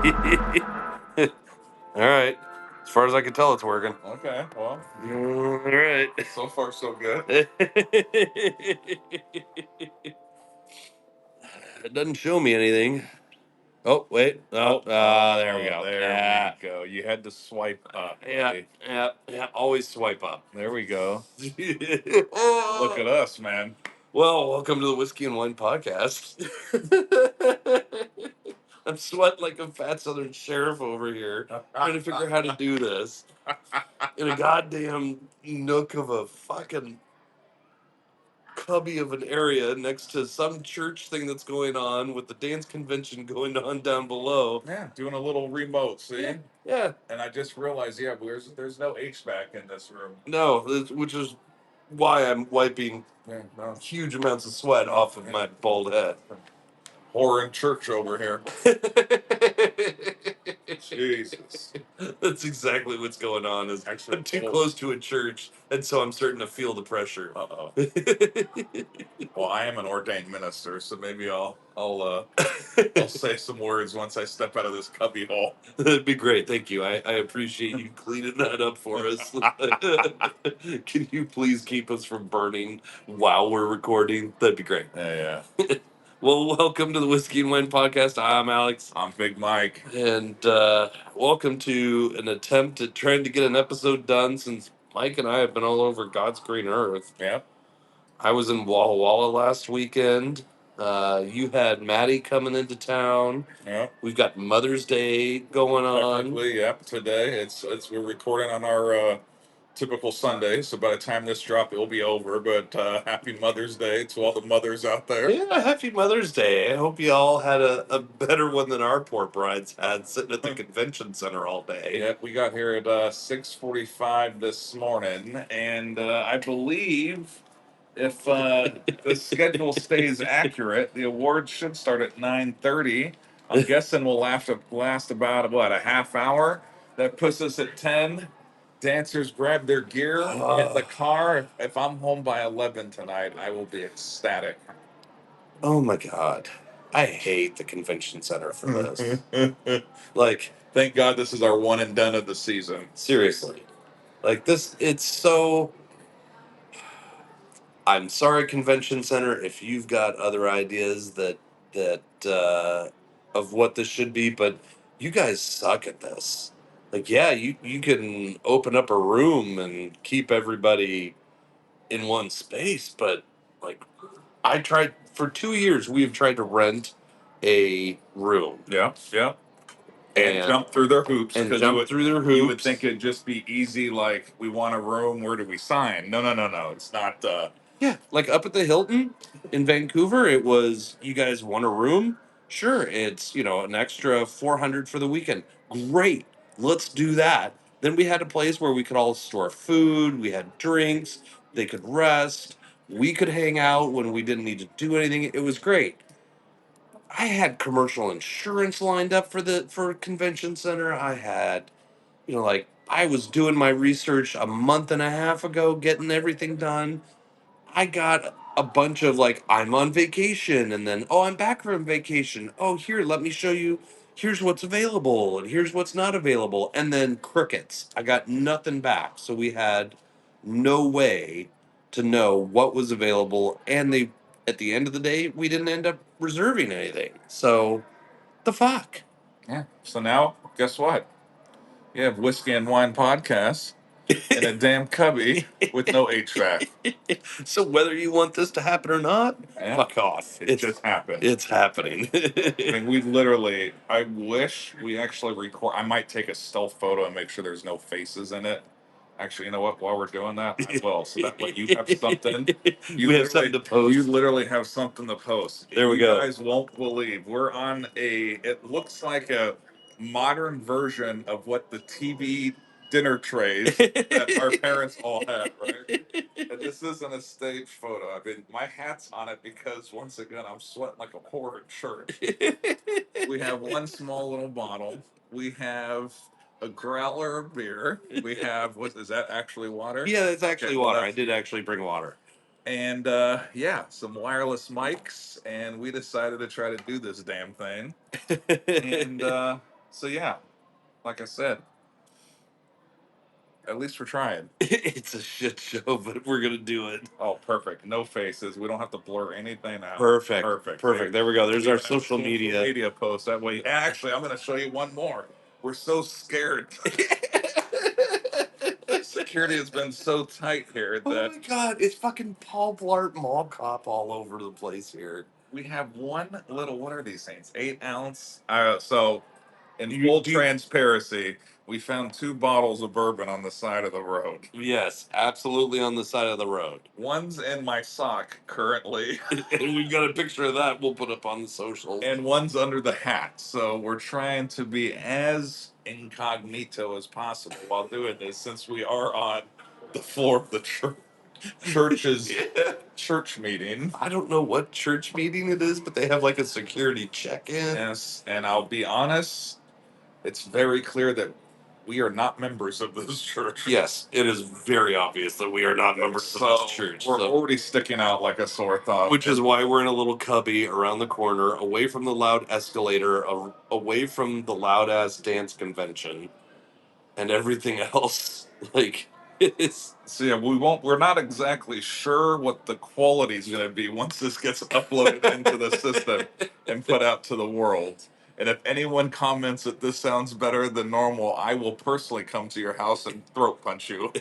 All right. As far as I can tell, it's working. Okay, well. All right. So far, so good. It doesn't show me anything. Oh, wait. There we go. There we go. You had to swipe up. Yeah. Always swipe up. There we go. Look at us, man. Well, welcome to the Whiskey and Wine Podcast. I'm sweating like a fat Southern sheriff over here, trying to figure out how to do this in a goddamn nook of a fucking cubby of an area next to some church thing that's going on with the dance convention going on down below. Yeah, doing a little remote, see? Yeah. And I just realized, there's no HVAC in this room. No, which is why I'm wiping huge amounts of sweat off of my bald head. Whore in church over here. Jesus. That's exactly what's going on. Is Actually, I'm too close to a church, and so I'm starting to feel the pressure. Uh-oh. Well, I am an ordained minister, so maybe I'll say some words once I step out of this cubby hole. That'd be great. Thank you. I appreciate you cleaning that up for us. Can you please keep us from burning while we're recording? That'd be great. Yeah. Well, welcome to the Whiskey and Wine Podcast. I'm Alex. I'm Big Mike. And welcome to an attempt at trying to get an episode done since Mike and I have been all over God's green earth. Yep. I was in Walla Walla last weekend. You had Maddie coming into town. Yep. We've got Mother's Day going on. Technically, yep. Today, we're recording on our typical Sunday, so by the time this drop, it will be over. But happy Mother's Day to all the mothers out there. Yeah, happy Mother's Day. I hope you all had a better one than our poor brides had sitting at the convention center all day. Yep, we got here at 6:45 this morning, and I believe if the schedule stays accurate, the awards should start at 9:30. I'm guessing we'll have to last about, a half hour? That puts us at 10. Dancers grab their gear in the car. If I'm home by 11 tonight, I will be ecstatic. Oh my God. I hate the convention center for this. Thank God this is our one and done of the season. Seriously. It's so... I'm sorry, convention center, if you've got other ideas that of what this should be, but you guys suck at this. You can open up a room and keep everybody in one space, but I tried for 2 years. We've tried to rent a room. Yeah. And jump through their hoops. And jump through their hoops. You would think it'd just be easy, like, we want a room, where do we sign? No. It's not. Yeah, like up at the Hilton in Vancouver, it was, you guys want a room? Sure, it's, an extra $400 for the weekend. Great, let's do that. Then we had a place where we could all store food, we had drinks, they could rest, we could hang out when we didn't need to do anything. It was great. I had commercial insurance lined up for convention center. I had, I was doing my research a month and a half ago, getting everything done. I got a bunch of I'm on vacation, and then, oh, I'm back from vacation. Oh, here, let me show you. Here's what's available, and here's what's not available. And then crickets. I got nothing back. So we had no way to know what was available. And at the end of the day, we didn't end up reserving anything. So the fuck. Yeah. So now, guess what? You have Whiskey and Wine Podcast in a damn cubby with no HVAC. So whether you want this to happen or not, fuck off. It just happened. It's happening. I mean, I wish we actually record. I might take a stealth photo and make sure there's no faces in it. Actually, you know what? While we're doing that, I will. So that way you have something. We have something to post. You literally have something to post. There we go. You guys won't believe. We're on it looks like a modern version of what the TV dinner trays that our parents all had, right? And this isn't a stage photo. I mean, my hat's on it because, once again, I'm sweating like a whore in church. We have one small little bottle. We have a growler of beer. We have, what is that actually water? Yeah, it's actually water. I did actually bring water. And some wireless mics, and we decided to try to do this damn thing. And So yeah, like I said, at least we're trying. It's a shit show, but we're gonna do it. Oh, perfect. No faces. We don't have to blur anything out. Perfect. Perfect. Perfect. There we go. There's our social Media media. post. That way. Actually, I'm going to show you one more. We're so scared. Security has been so tight here Oh that my god, it's fucking Paul Blart Mall Cop all over the place here. we have one little. What are these things? 8 ounce. So, in You full do- transparency, we found 2 bottles of bourbon on the side of the road. Yes, absolutely on the side of the road. One's in my sock currently, And we've got a picture of that we'll put up on the socials. and one's under the hat. So we're trying to be as incognito as possible while doing this, since we are on the floor of the church's church meeting. I don't know what church meeting it is, but they have like a security check-in. Yes, and I'll be honest, it's very clear that we are not members of this church. Yes, it is very obvious that we are not members of this church. We're So, already sticking out like a sore thumb. which is why we're in a little cubby around the corner, away from the loud escalator, away from the loud ass dance convention, and everything else. Like, it's. So yeah, we're not exactly sure what the quality is going to be once this gets uploaded into the system and put out to the world. And if anyone comments that this sounds better than normal, I will personally come to your house and throat punch you.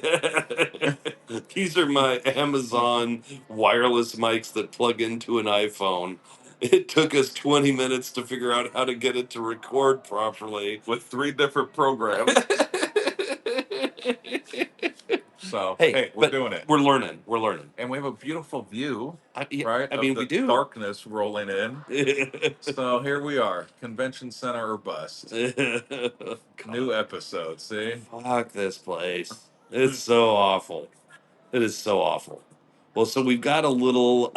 These are my Amazon wireless mics that plug into an iPhone. It took us 20 minutes to figure out how to get it to record properly. With 3 different programs. So hey, we're doing it. We're learning. We're learning. And we have a beautiful view, right? I mean, we do. Darkness rolling in. So here we are, convention center or bust. New episode. See? Fuck this place. It's so awful. It is so awful. Well, so we've got a little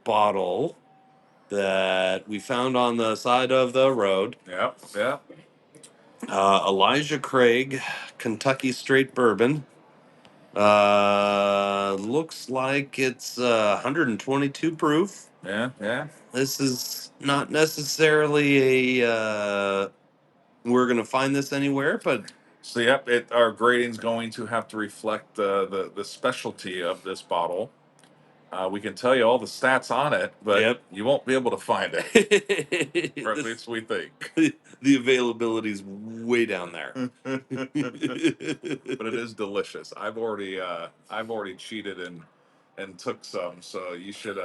bottle that we found on the side of the road. Yep. Yep. Elijah Craig, Kentucky Straight Bourbon. Looks like it's 122 proof. Yeah. Yeah. This is not necessarily a. We're gonna find this anywhere, but So yep, our grading's going to have to reflect the specialty of this bottle. We can tell you all the stats on it, but you won't be able to find it. Or at least we think. The availability is way down there. But it is delicious. I've already cheated and took some, so you should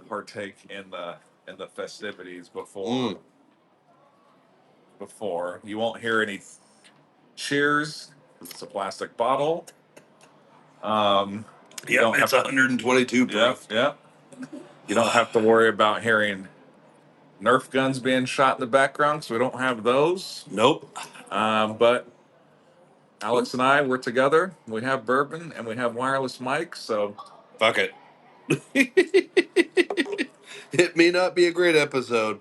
partake in the festivities before. Before you won't hear any cheers. It's a plastic bottle. It's 122 proof. Yep. You don't have to worry about hearing Nerf guns being shot in the background, because we don't have those. Nope. But Alex and I, we're together. We have bourbon and we have wireless mics, so fuck it. It may not be a great episode,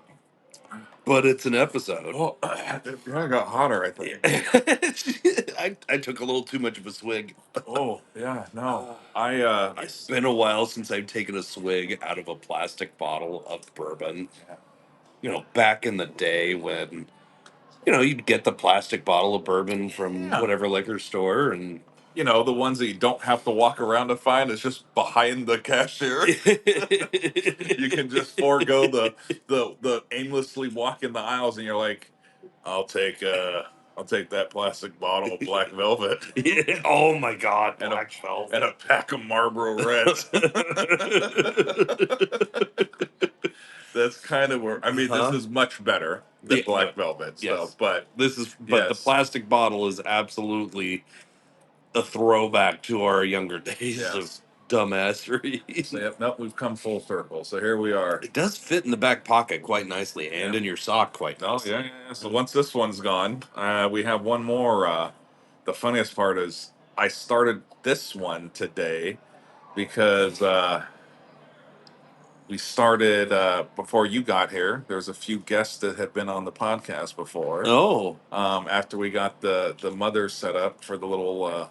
but it's an episode. Well, it got hotter, I think. I took a little too much of a swig. Oh yeah, no. It's been a while since I've taken a swig out of a plastic bottle of bourbon. Yeah. You know, back in the day when, you'd get the plastic bottle of bourbon from whatever liquor store, and the ones that you don't have to walk around to find. It's just behind the cashier. You can just forego the aimlessly walking the aisles, and you're like, I'll take that plastic bottle of black velvet. Yeah. Oh my god, black velvet. And a pack of Marlboro Reds. That's kind of where this is much better than black velvet. So, yes. but the plastic bottle is absolutely a throwback to our younger days of dumbassery. So, we've come full circle. So here we are. It does fit in the back pocket quite nicely, and in your sock quite nicely. Oh yeah. So once this one's gone, we have one more. The funniest part is I started this one today because we started before you got here. There's a few guests that had been on the podcast before. Oh. After we got the mothers set up for the little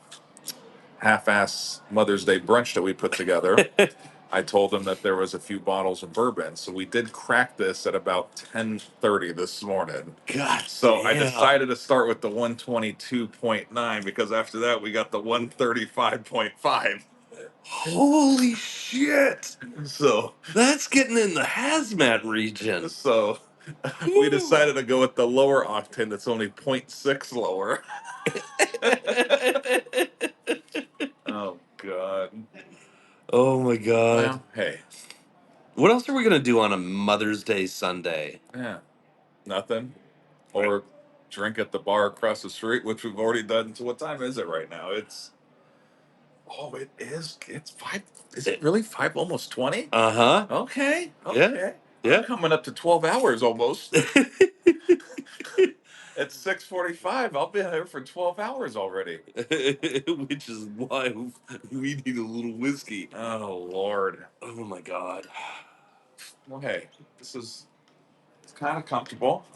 half-ass Mother's Day brunch that we put together. I told him that there was a few bottles of bourbon, so we did crack this at about 10:30 this morning. God, So I damn. decided to start with the 122.9 because after that we got the 135.5. Holy shit! So That's getting in the hazmat region. so we decided to go with the lower octane that's only 0.6 lower. Oh God. Oh my god. Well, hey, What else are we gonna do on a Mother's Day Sunday? yeah, nothing. Or drink at the bar across the street, which we've already done. So what time is it right now? It is. It's 5. Is it really 5? Almost 20? Uh-huh. Okay. Yeah. Okay. Yeah. I'm coming up to 12 hours almost. It's 6:45. I'll be here for 12 hours already. Which is why we need a little whiskey. Oh Lord. Oh my god. Well, hey, it's kind of comfortable.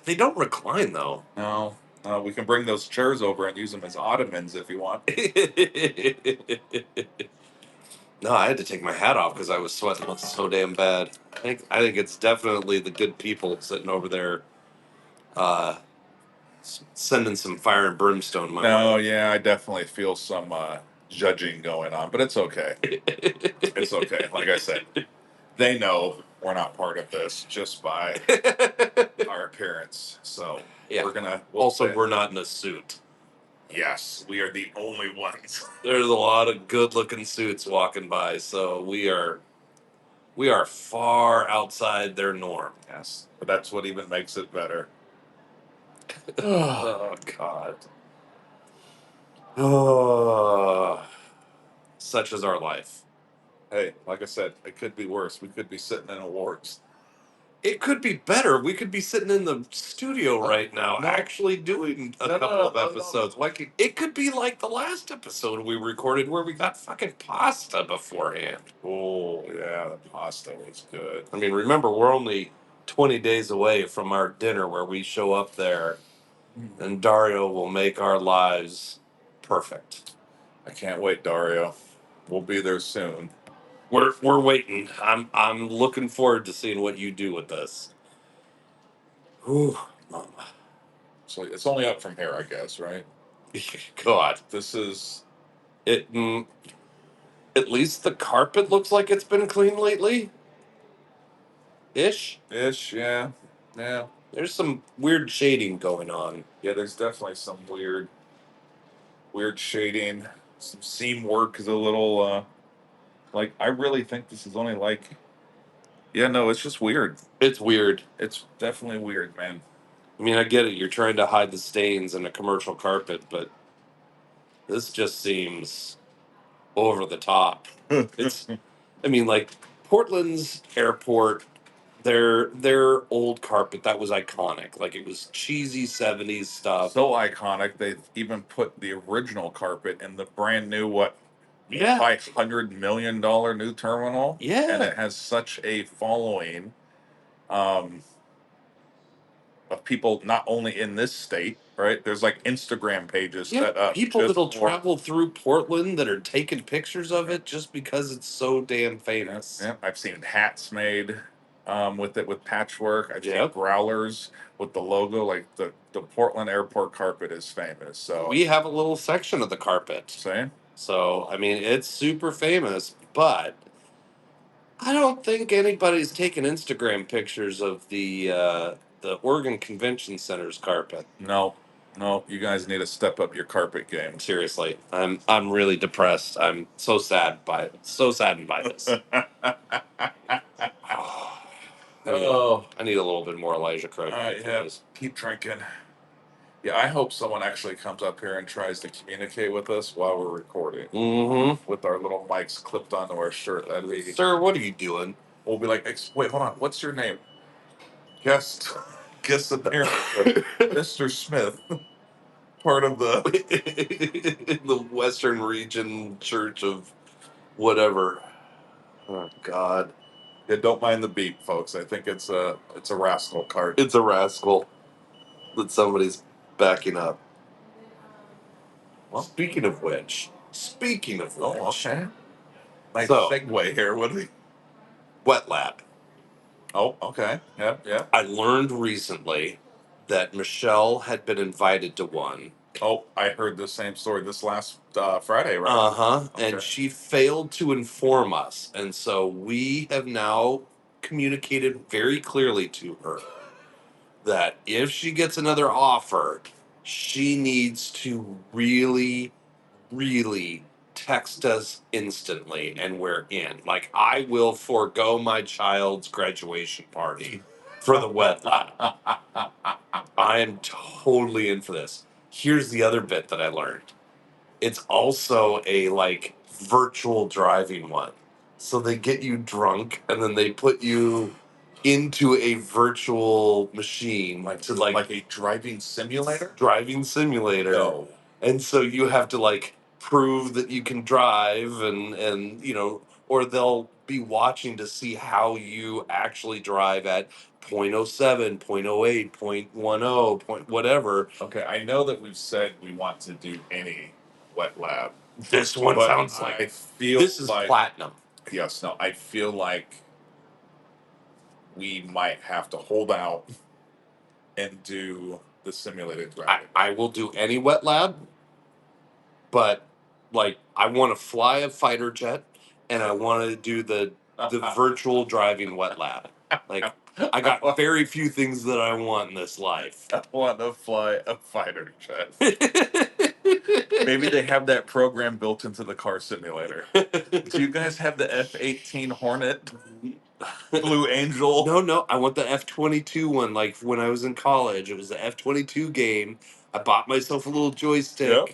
They don't recline though. No, we can bring those chairs over and use them as ottomans if you want. No, I had to take my hat off because I was sweating so damn bad. I think it's definitely the good people sitting over there, sending some fire and brimstone my No, way. yeah, I definitely feel some judging going on, but it's okay. It's okay. Like I said, they know we're not part of this just by our appearance. So Yeah. we'll Also, say, we're not in a suit. yes, we are the only ones. There's a lot of good-looking suits walking by, so we are far outside their norm. Yes, but that's what even makes it better. Oh God. Oh, such is our life. Hey, like I said, it could be worse. We could be sitting in awards. It could be better. We could be sitting in the studio right now, No. actually doing a couple of episodes. Like It could be like the last episode we recorded where we got fucking pasta beforehand. oh yeah, the pasta was good. I mean, remember, we're only 20 days away from our dinner where we show up there and Dario will make our lives perfect. I can't wait, Dario. We'll be there soon. We're waiting. I'm looking forward to seeing what you do with this. Whew, mama. So it's only up from here, I guess, right? God, This is it. At least the carpet looks like it's been cleaned lately. Ish. yeah. Yeah. There's some weird shading going on. Yeah, there's definitely some weird shading. Some seam work is a little like I really think this is only like yeah, no, it's just weird. It's weird. It's definitely weird, man. I mean, I get it. You're trying to hide the stains in a commercial carpet, but this just seems over the top. It's. I mean, like Portland's airport, their old carpet that was iconic. Like it was cheesy '70s stuff. So iconic they even put the original carpet in the brand new Yeah. $500 million new terminal. Yeah. And it has such a following um, of people not only in this state, right? There's like Instagram pages set up. People just that'll for- travel through Portland that are taking pictures of it just because it's so damn famous. Yeah, I've seen hats made with it with patchwork. I've seen Yep. growlers with the logo. Like the Portland airport carpet is famous. So We have a little section of the carpet. say So, I mean, it's super famous, but I don't think anybody's taking Instagram pictures of the Oregon Convention Center's carpet. no, you guys need to step up your carpet game. Seriously, I'm really depressed. I'm so sad by it. So saddened by this. I need a little bit more Elijah Craig. Yeah, keep drinking. Yeah, I hope someone actually comes up here and tries to communicate with us while we're recording. Mm-hmm. With our little mics clipped onto our shirt. That'd be. Sir, what are you doing? We'll be like, wait, hold on. What's your name? Guest appearance, Mr. Smith. Part of the Western Region Church of whatever. Oh God. Yeah, don't mind the beep, folks. I think it's a rascal cart. It's a rascal that somebody's backing up. Well, speaking of which. Oh, okay. Nice So, segue here. What do we? wet lab. Oh, okay. Yep, yep. I learned recently that Michelle had been invited to one. Oh, I heard the same story this last Friday, right? Uh-huh. Okay. And she failed to inform us. And so we have now communicated very clearly to her that if she gets another offer, she needs to really text us instantly and we're in. Like, I will forego my child's graduation party for the wet lab. I am totally in for this. Here's the other bit that I learned. It's also a like virtual driving one. So they get you drunk and then they put you into a virtual machine Like a driving simulator? driving simulator. No. And so you have to like prove that you can drive and or they'll be watching to see how you actually drive at point oh 0.07, point oh 0.08, point 0.10, point whatever. Okay, I know that we've said we want to do any wet lab. This one But sounds like I feel this is like platinum. yes, no, I feel like we might have to hold out and do the simulated driving. I will do any wet lab, but like I want to fly a fighter jet and I want to do the virtual driving wet lab. Like I got very few things that I want in this life. I want to fly a fighter jet. Maybe they have that program built into the car simulator. Do you guys have the F-18 Hornet? Blue Angel? No, I want the F-22 one. Like when I was in college, it was the F-22 game. I bought myself a little joystick. Yep.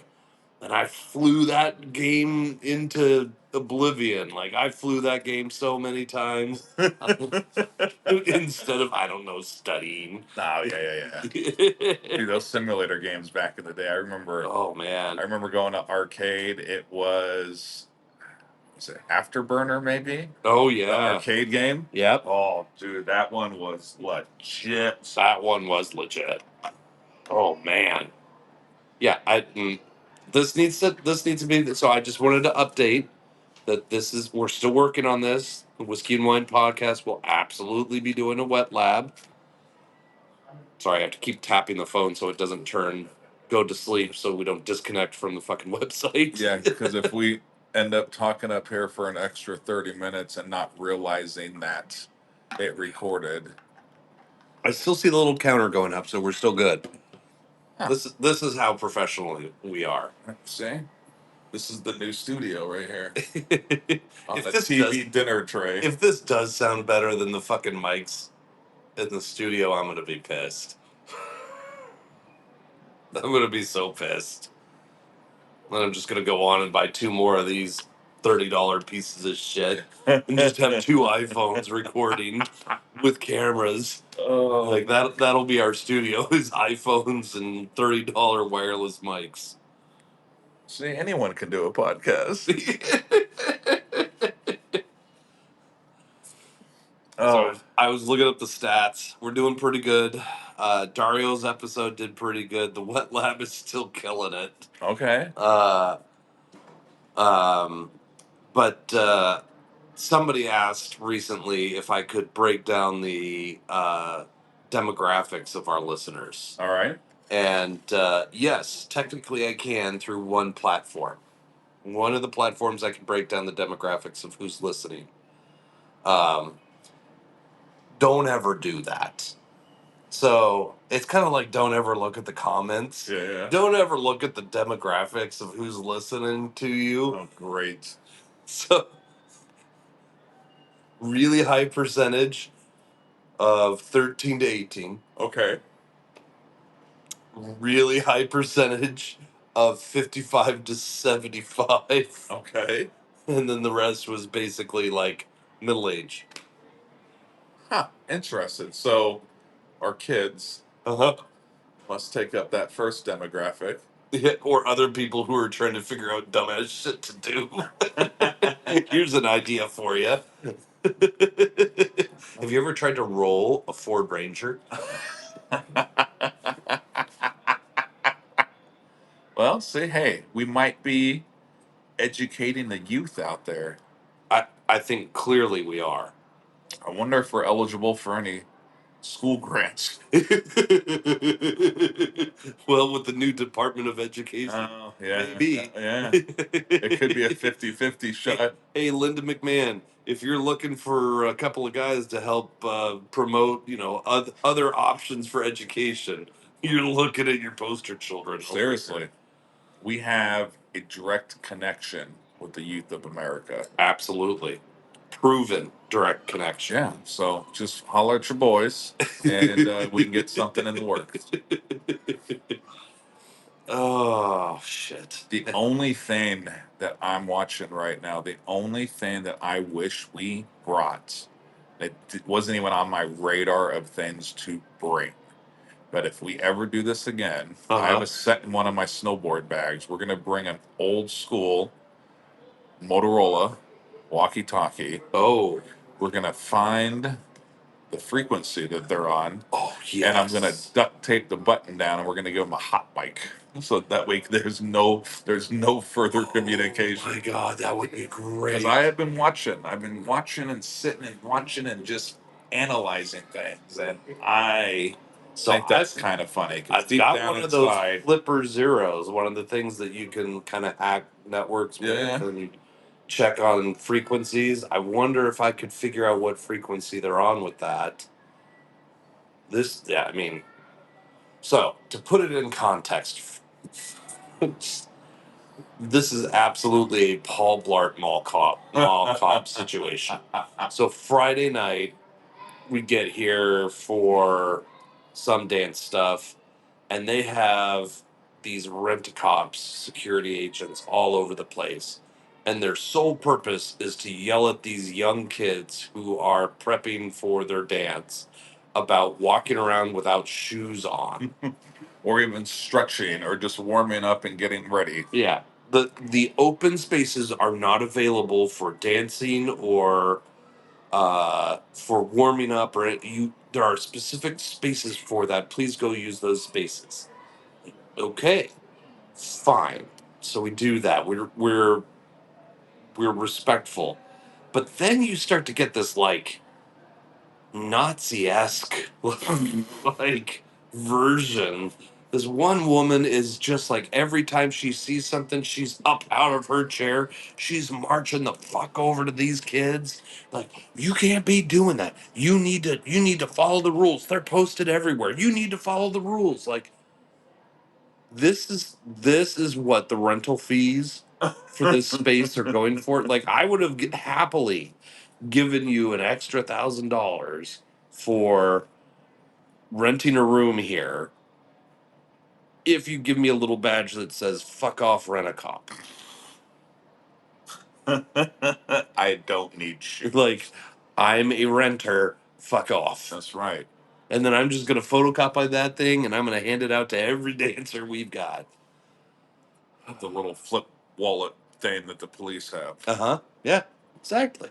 And I flew that game into oblivion. Like I flew that game so many times instead of I don't know studying. Oh yeah. Dude, those simulator games back in the day. I remember. Oh man. I remember going to arcade. It was it Afterburner maybe? Oh The yeah. arcade game. Yep. Oh, dude, that one was legit. That one was legit. Oh man. Yeah, this needs to be so I just wanted to update that we're still working on this. The Whiskey and Wine podcast will absolutely be doing a wet lab. Sorry, I have to keep tapping the phone so it doesn't go to sleep so we don't disconnect from the fucking website. Yeah, because if we end up talking up here for an extra 30 minutes and not realizing that it recorded. I still see the little counter going up, so we're still good. Huh. This is how professional we are. See? This is the new studio right here. On If the this TV dinner tray. If this does sound better than the fucking mics in the studio, I'm gonna be pissed. I'm gonna be so pissed. Then I'm just gonna go on and buy 2 more of these $30 pieces of shit and just have 2 iPhones recording with cameras. Oh, Like that'll be our studio is iPhones and $30 wireless mics. see, anyone can do a podcast. So I was looking up the stats. We're doing pretty good. Dario's episode did pretty good. The wet lab is still killing it. Okay. But somebody asked recently if I could break down the demographics of our listeners. All right. And yes, technically I can through one platform. One of the platforms I can break down the demographics of who's listening. Don't ever do that. So it's kind of like don't ever look at the comments. Yeah. Don't ever look at the demographics of who's listening to you. Oh, great. So really high percentage of 13 to 18. Okay. Really high percentage of 55 to 75. Okay. And then the rest was basically like middle age. Huh. Interesting. So our kids must take up that first demographic. Yeah, or other people who are trying to figure out dumbass shit to do. Here's an idea for you. Have you ever tried to roll a Ford Ranger? Well, see, hey, we might be educating the youth out there. I think clearly we are. I wonder if we're eligible for any school grants. Well, with the new Department of Education, Oh, yeah. maybe. Yeah. It could be a 50-50 shot. Hey, Linda McMahon, if you're looking for a couple of guys to help promote, other options for education, you're looking at your poster children. Seriously, we have a direct connection with the youth of America. Absolutely. Proven direct connection. Yeah, so just holler at your boys, and we can get something in the works. Oh, shit. The only thing that I'm watching right now, the only thing that I wish we brought that wasn't even on my radar of things to bring. But if we ever do this again, I have a set in one of my snowboard bags. We're going to bring an old school Motorola walkie talkie. Oh. We're going to find the frequency that they're on. Oh, yes. And I'm going to duct tape the button down, and we're going to give them a hot mic, so that way there's no further communication. Oh my God, that would be great. Because I have been watching. I've been watching and sitting and watching and just analyzing things, and I think that's kind of funny. I've Deep got down one of inside, those flipper zeros, one of the things that you can kind of hack networks with Yeah. and check on frequencies. I wonder if I could figure out what frequency they're on with that. So to put it in context, this is absolutely a Paul Blart mall cop situation. So Friday night, we get here for some dance stuff, and they have these rent-a-cops security agents all over the place. And their sole purpose is to yell at these young kids who are prepping for their dance about walking around without shoes on. or even stretching, or just warming up and getting ready. Yeah. The open spaces are not available for dancing or for warming up, or there are specific spaces for that. Please go use those spaces. Okay, fine. So we do that. We're respectful. But then you start to get this like Nazi-esque like version. This one woman is just like every time she sees something, she's up out of her chair. She's marching the fuck over to these kids. Like, you can't be doing that. You need to follow the rules. They're posted everywhere. You need to follow the rules. Like, this is what the rental fees for this space are going for. Like, I would have happily given you an extra $1,000 for renting a room here if you give me a little badge that says "fuck off, rent a cop." I don't need shoes. Like, I'm a renter. Fuck off. That's right. And then I'm just gonna photocopy that thing, and I'm gonna hand it out to every dancer we've got. The little flip wallet thing that the police have. Yeah. Exactly.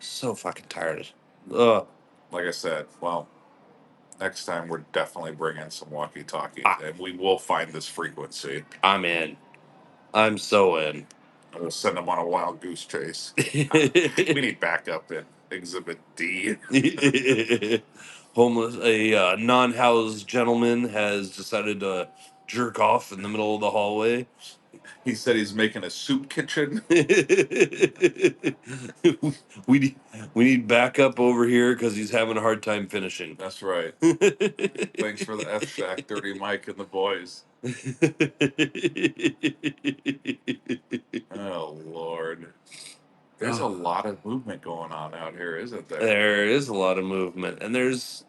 So fucking tired. Ugh. Like I said, well, next time we're definitely bringing some walkie-talkies, Ah. and we will find this frequency. I'm in. I'm so in. And we'll send them on a wild goose chase. We need backup in Exhibit D. A non-housed gentleman has decided to jerk off in the middle of the hallway. He said he's making a soup kitchen. we need backup over here because he's having a hard time finishing. That's right. Thanks for the F Shack, Dirty Mike and the boys. Oh, Lord. There's a lot of movement going on out here, isn't there? There is a lot of movement. And this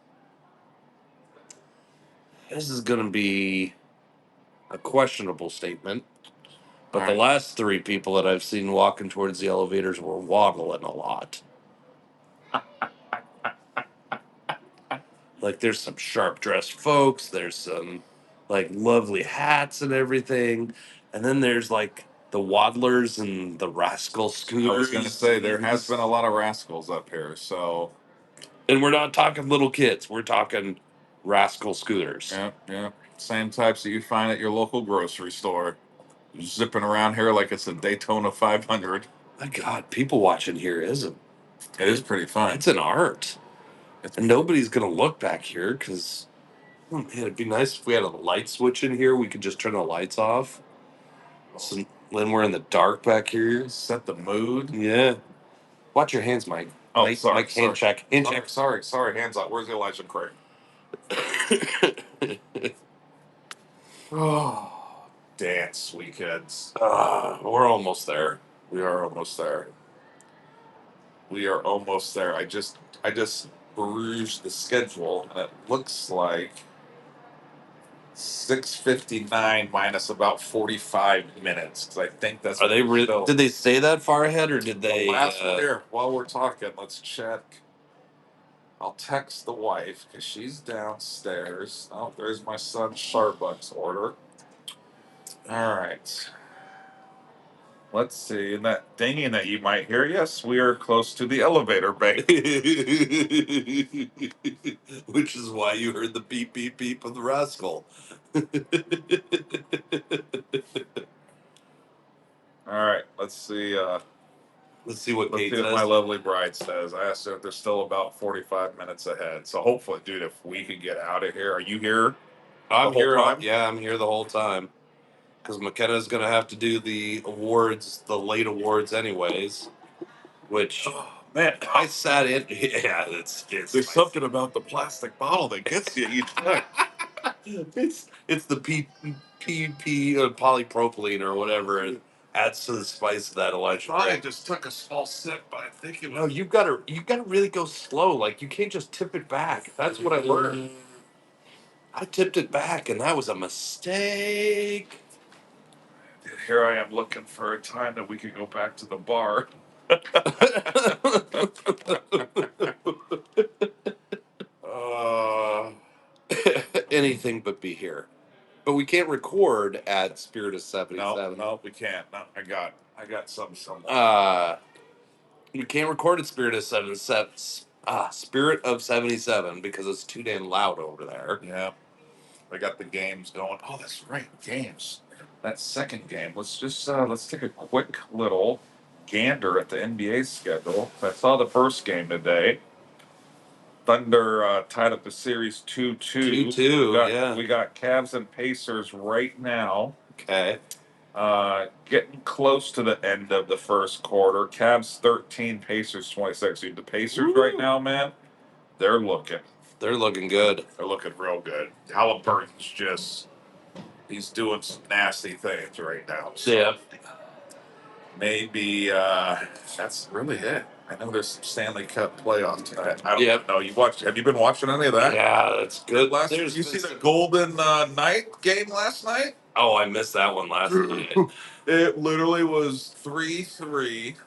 is going to be a questionable statement. But the last three people that I've seen walking towards the elevators were waddling a lot. Like, there's some sharp dressed folks, there's some like lovely hats and everything, and then there's like the waddlers and the rascal scooters. I was going to say, there has been a lot of rascals up here, so. And we're not talking little kids, we're talking rascal scooters. Yeah. Same types that you find at your local grocery store. Zipping around here like it's a Daytona 500. My God, people watching here isn't. It is pretty fun. It's an art. And nobody's gonna look back here because, oh man, it'd be nice if we had a light switch in here. We could just turn the lights off. So when we're in the dark back here, Set the mood. yeah. Watch your hands, Mike. Oh, Mike, sorry. Mike, hand check. Hand check. Sorry. Hands up. Where's the Elijah Craig? Oh, dance, sweet kids. We're almost there. We are almost there. We are almost there. I just perused the schedule, and it looks like 6:59 minus about 45 minutes. Because I think that's Are they? Did they say that far ahead, or did they? Here, while we're talking, let's check. I'll text the wife because she's downstairs. Oh, there's my son's Starbucks order. All right. Let's see. And that dinging that you might hear, yes, we are close to the elevator bank. Which is why you heard the beep, beep, beep of the rascal. All right. Let's see. Let's see what Let's Kate see what says. my lovely bride says. I asked her if they're still about 45 minutes ahead. So hopefully, dude, if we can get out of here. Are you here? I'm the whole here. time? Yeah, I'm here the whole time. Because McKenna's going to have to do the awards, the late awards, anyways. Which, Man, I sat in. Yeah, it's there's something about the plastic bottle that gets you each time. it's the polypropylene or whatever. It adds to the spice of that electric. I just took a small sip, but I think it was. No, you gotta really go slow. Like you can't just tip it back. That's what I learned. I tipped it back, and that was a mistake. Here I am looking for a time that we could go back to the bar. Anything but be here. But we can't record at Spirit of 77. No, we can't. No, I got some somewhere. We can't record at Spirit of 77. Spirit of 77 because it's too damn loud over there. Yeah. I got the games going. Oh, that's right, games. That second game. Let's take a quick little gander at the NBA schedule. I saw the first game today. Thunder tied up the series 2-2. 2-2, yeah. We got Cavs and Pacers right now. Okay. Getting close to the end of the first quarter. Cavs 13, Pacers 26. Dude, the Pacers right now, man, they're looking good. They're looking real good. Halliburton's he's doing some nasty things right now. So Yeah. maybe that's really it. I know there's some Stanley Cup playoff tonight. I don't know. Have you been watching any of that? Yeah, that's good. You see the Golden Knight game last night? Oh, I missed that one last night. It literally was 3-3.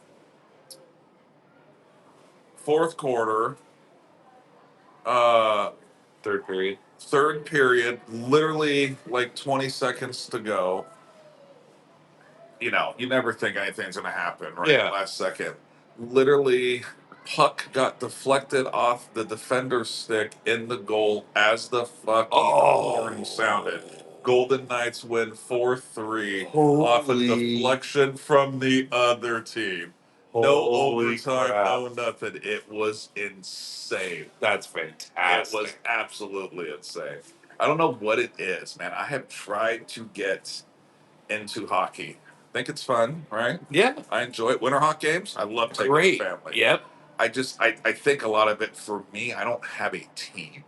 Fourth quarter. Third period. Third period, literally like 20 seconds to go. You know, you never think anything's going to happen, right? Yeah. Last second. Literally, puck got deflected off the defender's stick in the goal as the fucking horn sounded. Golden Knights win 4-3 off a deflection from the other team. No overtime, no nothing. It was insane. That's fantastic. It was absolutely insane. I don't know what it is, man. I have tried to get into hockey. I think it's fun, right? Yeah. I enjoy it. Winter hockey games, I love taking the family. Yep. I think a lot of it for me, I don't have a team,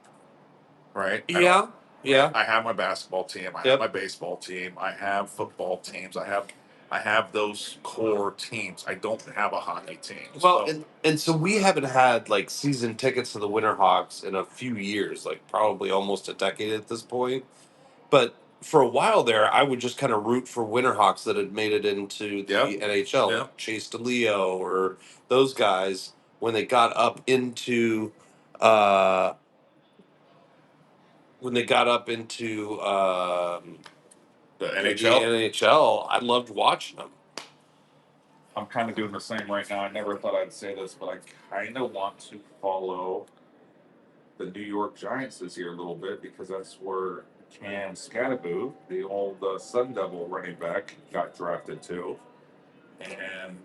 right? Yeah. Yeah. I have my basketball team. I have my baseball team. I have football teams. I have those core teams. I don't have a hockey team. Well, so we haven't had like season tickets to the Winterhawks in a few years, like probably almost a decade at this point. But for a while there, I would just kind of root for Winterhawks that had made it into the NHL, like Chase DeLeo or those guys when they got up into the NHL. The NHL. I loved watching them. I'm kind of doing the same right now. I never thought I'd say this, but I kind of want to follow the New York Giants this year a little bit because that's where Cam Scattaboo, the old Sun Devil running back, got drafted to. And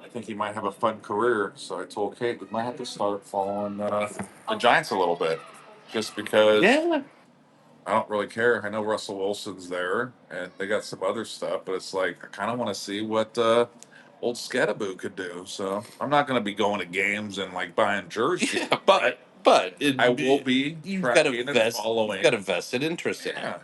I think he might have a fun career. So I told Kate we might have to start following the Giants a little bit, just because. Yeah. I don't really care. I know Russell Wilson's there, and they got some other stuff, but it's like I kind of want to see what old Scattaboo could do. So I'm not going to be going to games and like buying jerseys. Yeah, but I will be you've got tracking and following. you've got a vested interest in it. Yeah.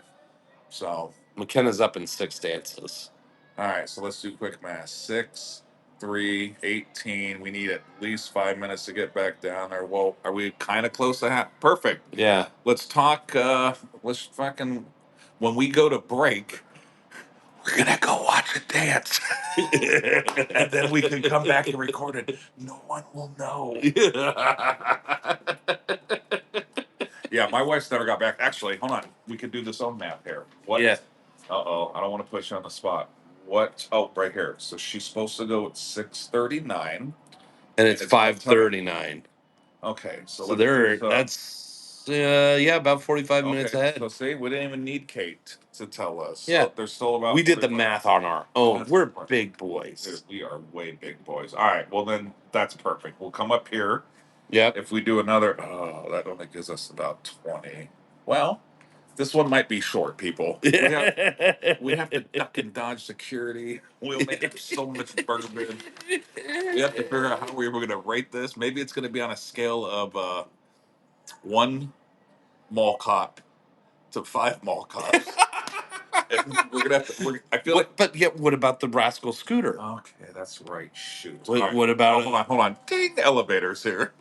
So McKenna's up in 6 dances. all right, so let's do quick math. 6, 3, 18. We need at least 5 minutes to get back down there. Well, are we kind of close to half? Perfect. Yeah. Let's talk. Let's fucking. When we go to break, we're gonna go watch a dance, and then we can come back and record it. No one will know. Yeah, my wife's never got back. Actually, hold on. We could do this on map here. What? Yeah. Uh-oh, I don't want to put you on the spot. What? Oh, right here. So she's supposed to go at 6:39. And it's 5:39. Okay, So that's about 45 minutes ahead. So see, we didn't even need Kate to tell us. So Yeah. there's still about. We did the 45 math on our own. That's We're perfect. big boys. Dude, we are way big boys. All right, well then that's perfect. We'll come up here. Yep. If we do another, that only gives us about 20. Well, this one might be short, people. We have to duck and dodge security. We only have so much bourbon. We have to figure out how we were going to rate this. Maybe it's going to be on a scale of 1 mall cop to 5 mall cops. And we're gonna have to. I feel like. But yet, what about the rascal scooter? Okay, that's right. Shoot. Wait, All right. what about? Hold on. Ding, elevators here.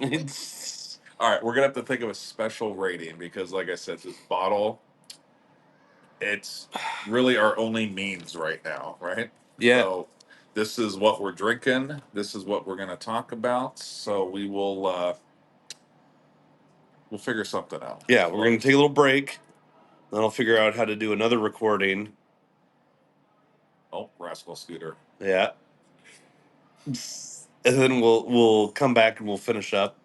All right, we're gonna have to think of a special rating because, like I said, this bottle, it's really our only means right now, right? Yeah. So this is what we're drinking. This is what we're gonna talk about. So we will. We'll figure something out. Yeah, we're gonna take a little break. Then I'll figure out how to do another recording. Oh, rascal scooter. Yeah. And then we'll come back and we'll finish up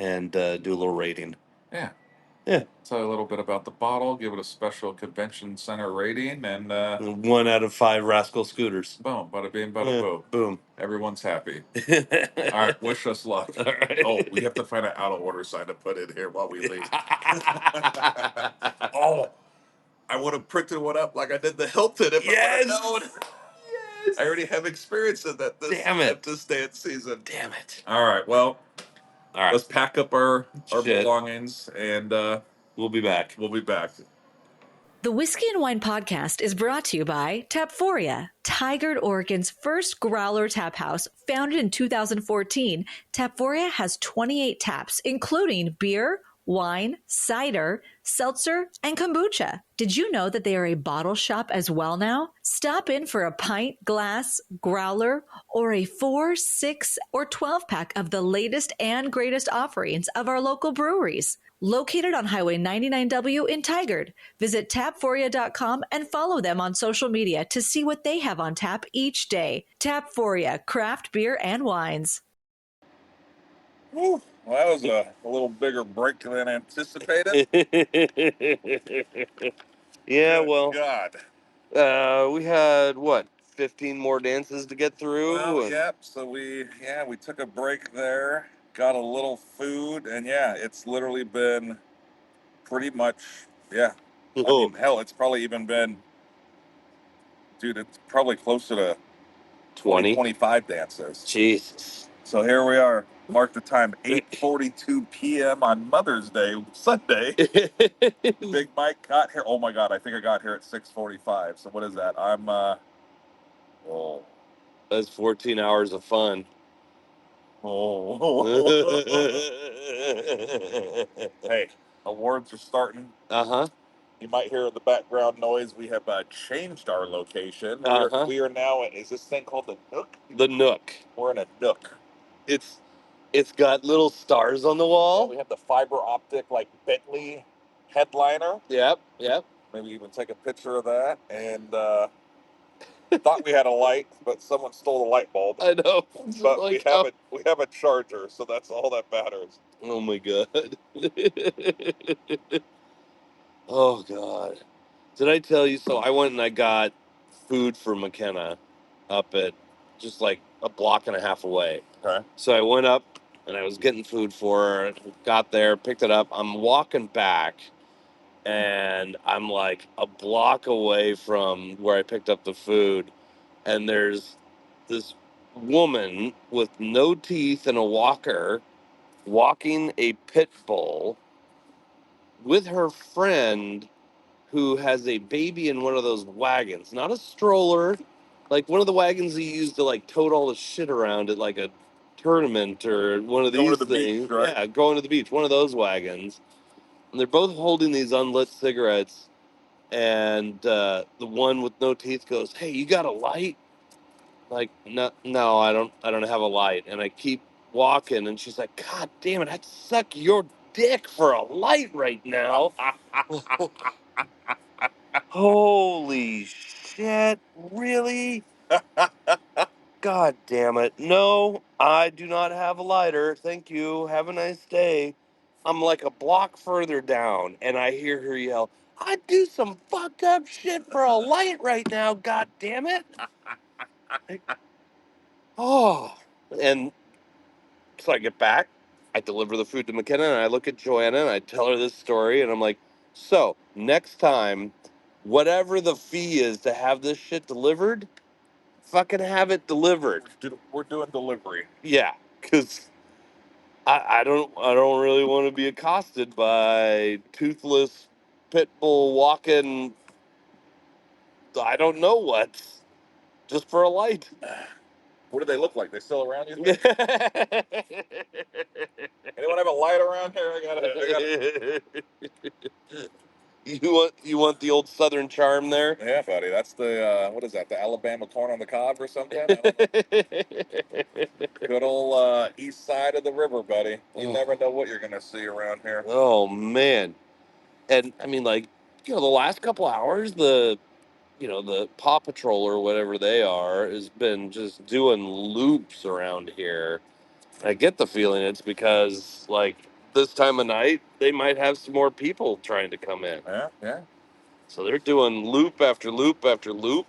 and do a little rating. Yeah. Yeah. Tell you a little bit about the bottle, give it a special convention center rating, and 1 out of 5 rascal scooters. boom, bada bing, bada boom. Boom. Everyone's happy. All right, wish us luck. All right. Oh, we have to find an out of order sign to put in here while we leave. Oh, I would have printed one up like I did the Hilton if I would have known. Yes. I already have experience in that at this dance season. Damn it. All right, well, all right. Let's pack up our belongings and we'll be back. We'll be back. The Whiskey and Wine Podcast is brought to you by Tapforia, Tigard, Oregon's first growler tap house. Founded in 2014, Tapforia has 28 taps, including beer, wine, cider, seltzer, and kombucha. Did you know that they are a bottle shop as well now? Stop in for a pint, glass, growler, or a 4, 6, or 12-pack of the latest and greatest offerings of our local breweries. Located on Highway 99W in Tigard. Visit tapforia.com and follow them on social media to see what they have on tap each day. Tapforia, craft beer and wines. Woo. Well, that was a little bigger break than anticipated. Yeah, Good well, God. We had, 15 more dances to get through? Well, yep. So we took a break there, got a little food, and it's literally been pretty much, I mean, hell, it's probably even been, dude, it's probably closer to 25 dances. Jesus. So here we are. Mark the time, 8:42 p.m. on Mother's Day, Sunday. Big Mike got here. Oh my God, I think I got here at 6:45. So what is that? That's 14 hours of fun. Hey, awards are starting. Uh-huh. You might hear the background noise. We have changed our location. We are now in, is this thing called the Nook? The Nook. We're in a Nook. It's got little stars on the wall. Yeah, we have the fiber optic, like Bentley headliner. Yep. Maybe even take a picture of that. And thought we had a light, but someone stole the light bulb. I know. But we have a charger, so that's all that matters. Oh my God. Oh God. Did I tell you? So I went and I got food for McKenna up at just like a block and a half away. Okay. So I went up and I was getting food for her. Got there, picked it up. I'm walking back, and I'm like a block away from where I picked up the food, and there's this woman with no teeth and a walker walking a pit bull with her friend who has a baby in one of those wagons, not a stroller, like one of the wagons that you use to like tote all the shit around at like a tournament or one of Going these to the beach, things. right? Yeah, going to the beach, one of those wagons. And they're both holding these unlit cigarettes. And the one with no teeth goes, "Hey, you got a light?" Like, no, no, I don't have a light. And I keep walking, and she's like, "God damn it, I'd suck your dick for a light right now." Holy shit, really? God damn it. No, I do not have a lighter. Thank you. Have a nice day. I'm like a block further down, and I hear her yell, "I'd do some fucked up shit for a light right now, god damn it." Oh, and so I get back, I deliver the food to McKenna, and I look at Joanna, and I tell her this story, and I'm like, "So, next time, whatever the fee is to have this shit delivered, fucking have it delivered." We're doing delivery. Yeah, because I don't really want to be accosted by toothless pit bull walking, I don't know what, just for a light. What do they look like? They still around, you think? Anyone have a light around here? I got You want the old Southern charm there? Yeah, buddy. That's the what is that? The Alabama corn on the cob or something? I don't know. Good old east side of the river, buddy. You never know what you're gonna see around here. Oh man. And I mean, like, the last couple hours, the Paw Patrol or whatever they are has been just doing loops around here. I get the feeling it's because, like, this time of night, they might have some more people trying to come in. Yeah, yeah. So they're doing loop after loop after loop.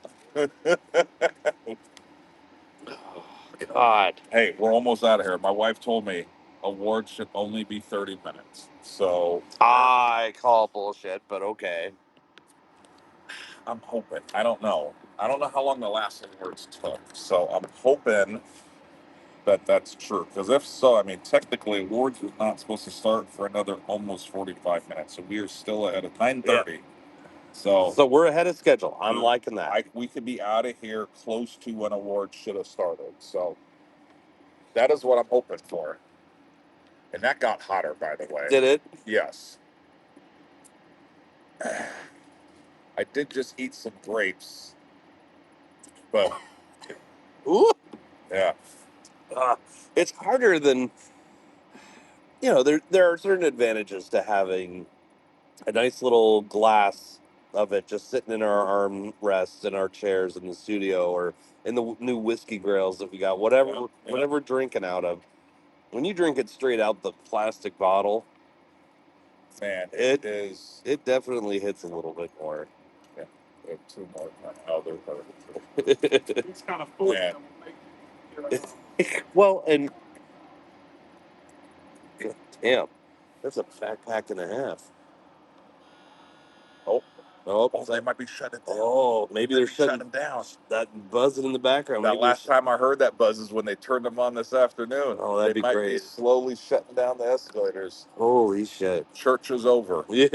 Oh, God. Hey, we're almost out of here. My wife told me awards should only be 30 minutes. So I call bullshit, but okay. I'm hoping. I don't know. I don't know how long the last awards took. So I'm hoping that that's true. Because if so, I mean, technically, awards is not supposed to start for another almost 45 minutes. So we are still at 9:30. Yeah. So we're ahead of schedule. I'm liking that. We could be out of here close to when awards should have started. So that is what I'm hoping for. And that got hotter, by the way. Did it? Yes. I did just eat some grapes, but Ooh. yeah. It's harder than, there are certain advantages to having a nice little glass of it just sitting in our armrests in our chairs in the studio or in the new whiskey grails that we got, whatever we're drinking out of. When you drink it straight out the plastic bottle, Man, it definitely hits a little bit more. Yeah, we have two more. Oh, they're perfect. It's kind of full. Man. Well, and God damn, that's a backpack and a half. Oh, they might be shutting down. Oh, maybe they're shutting down. That buzzing in the background. That Maybe last time I heard that buzz is when they turned them on this afternoon. Oh, that'd they be might great. be slowly shutting down the escalators. Holy shit. Church is over. Yeah.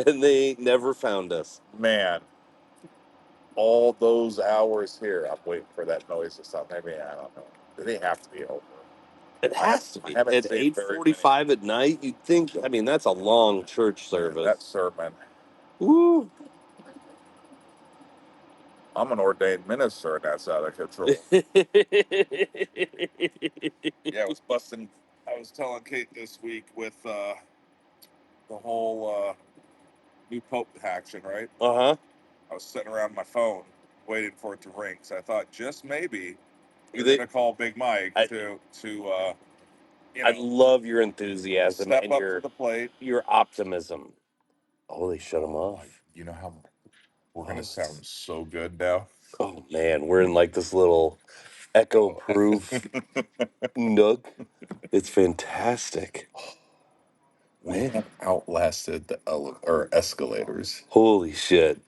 And they never found us. Man. All those hours here, I'm waiting for that noise to stop. Maybe, I don't know. They have to be over. It has to be. I haven't At seen very 8:45 at night, you'd think, I mean, that's a long church service. That sermon. Woo. I'm an ordained minister, and that's out of control. Yeah, it was busting. I was telling Kate this week with the whole new Pope action, right? Uh-huh. I was sitting around my phone waiting for it to ring. So I thought just maybe you're They- going to call Big Mike to I love your enthusiasm step and up to the plate. your optimism. Oh, they shut him off. You know how we're going to sound so good now? Oh man, we're in like this little echo-proof Nook. It's fantastic. We Man, have outlasted the or escalators. holy shit.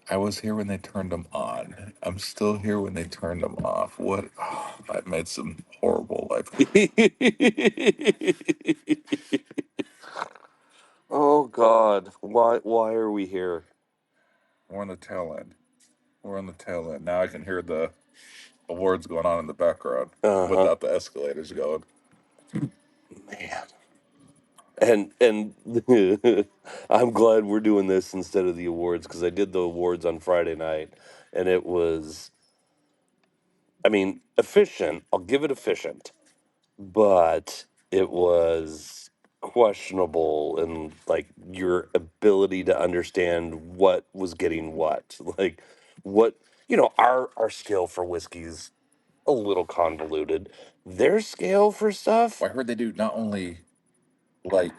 I was here when they turned them on. I'm still here when they turned them off. What? Oh, I've made some horrible life. Oh God, why are we here? We're on the tail end. We're on the tail end. Now I can hear the awards going on in the background Uh-huh. without the escalators going. Man. And I'm glad we're doing this instead of the awards because I did the awards on Friday night and it was, I mean, efficient. I'll give it efficient, but it was questionable in like your ability to understand what was getting what. Like what, our scale for whiskey's a little convoluted. Their scale for stuff, Well, I heard they do not only like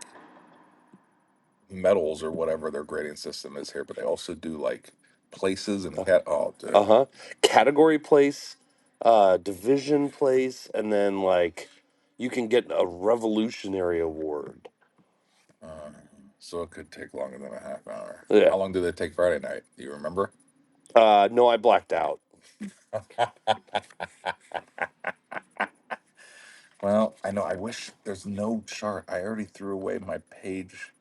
metals or whatever their grading system is here, but they also do like places and cat. Oh, dude. uh-huh, category place, division place, and then like you can get a revolutionary award. Uh, so it could take longer than a half hour. Yeah. How long did they take Friday night? Do you remember? No, I blacked out. Well, I know. I wish there's no chart. I already threw away my page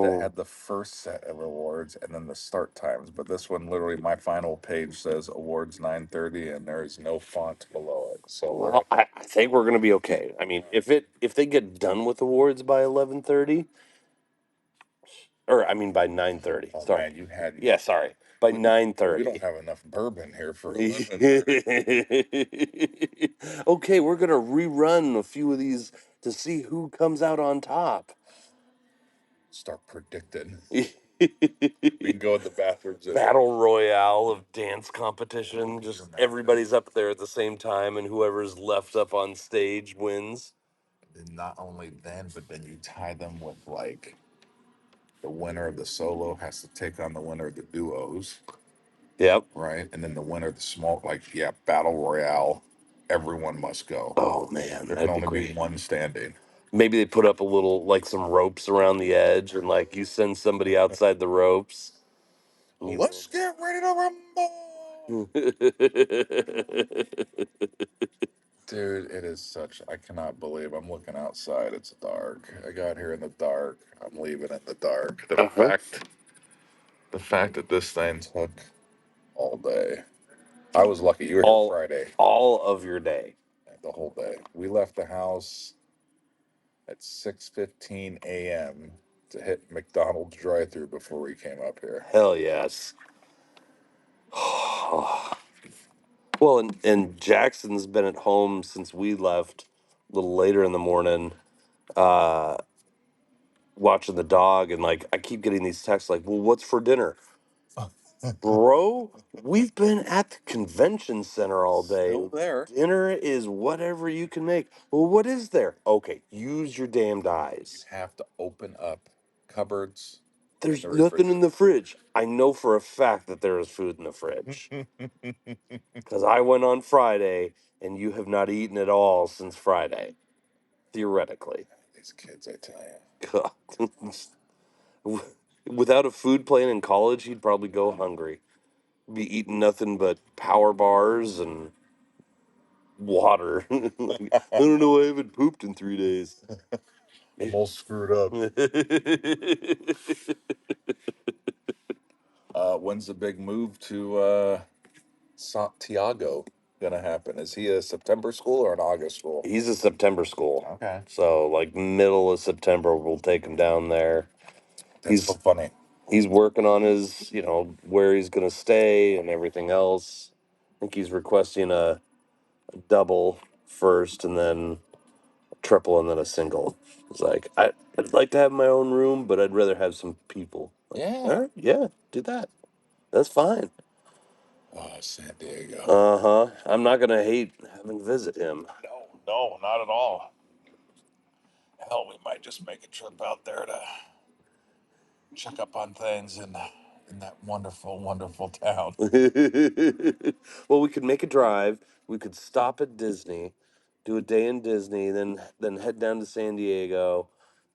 that Oh, had the first set of awards and then the start times. But this one, literally, my final page says awards 9:30, and there is no font below it. So we're well, I think we're gonna be okay. I mean, if they get done with awards by 11:30, or I mean by 9:30. oh Sorry. man, you had Yeah, sorry. By we, we 9:30. don't have enough bourbon here for 11:30. Okay, we're gonna rerun a few of these to see who comes out on top. Start predicting. We can go in the bathrooms. Battle royale of dance competition. Just everybody's up there at the same time, and whoever's left up on stage wins. And not only then, but then you tie them with like the winner of the solo has to take on the winner of the duos, Yep. right? And then the winner of the small, like, yeah, battle royale, everyone must go. Oh man, There can that'd be only be great. one standing. Maybe they put up a little like some ropes around the edge, and like you send somebody outside the ropes. Let's get ready to rumble. Dude, it is such, I cannot believe I'm looking outside. It's dark. I got here in the dark. I'm leaving in the dark. Uh-huh. The fact that this thing took all day. I was lucky. You were here all Friday, all of your day. the whole day. We left the house at 6:15 a.m. to hit McDonald's drive-through before we came up here. Hell yes. Well, and Jackson's been at home since we left a little later in the morning, uh, watching the dog, and like I keep getting these texts like, "Well, what's for dinner?" Bro, we've been at the convention center all day. Still there. Dinner is whatever you can make. Well, what is there? Okay, use your damned You eyes. have to open up cupboards in There's the nothing in the refrigerator. fridge. I know for a fact that there is food in the fridge because I went on Friday and you have not eaten at all since Friday, theoretically. These kids, I tell you. God. Without a food plan in college, he'd probably go hungry. Be eating nothing but power bars and water. Like, I don't know. I haven't pooped in 3 days. I'm all screwed up. When's the big move to Santiago gonna happen? Is he a September school or an August school? He's a September school. Okay. So, like, middle of September, we'll take him down there. That's so funny. He's working on his, where he's going to stay and everything else. I think he's requesting a double first and then a triple and then a single. It's like, I'd like to have my own room, but I'd rather have some people. Like, Yeah. all right, yeah, do that. That's fine. Oh, San Diego. Uh-huh. I'm not going to hate having visit him. No, not at all. Hell, we might just make a trip out there to check up on things and in that wonderful, wonderful town. Well, we could make a drive. We could stop at Disney, do a day in Disney, then head down to San Diego,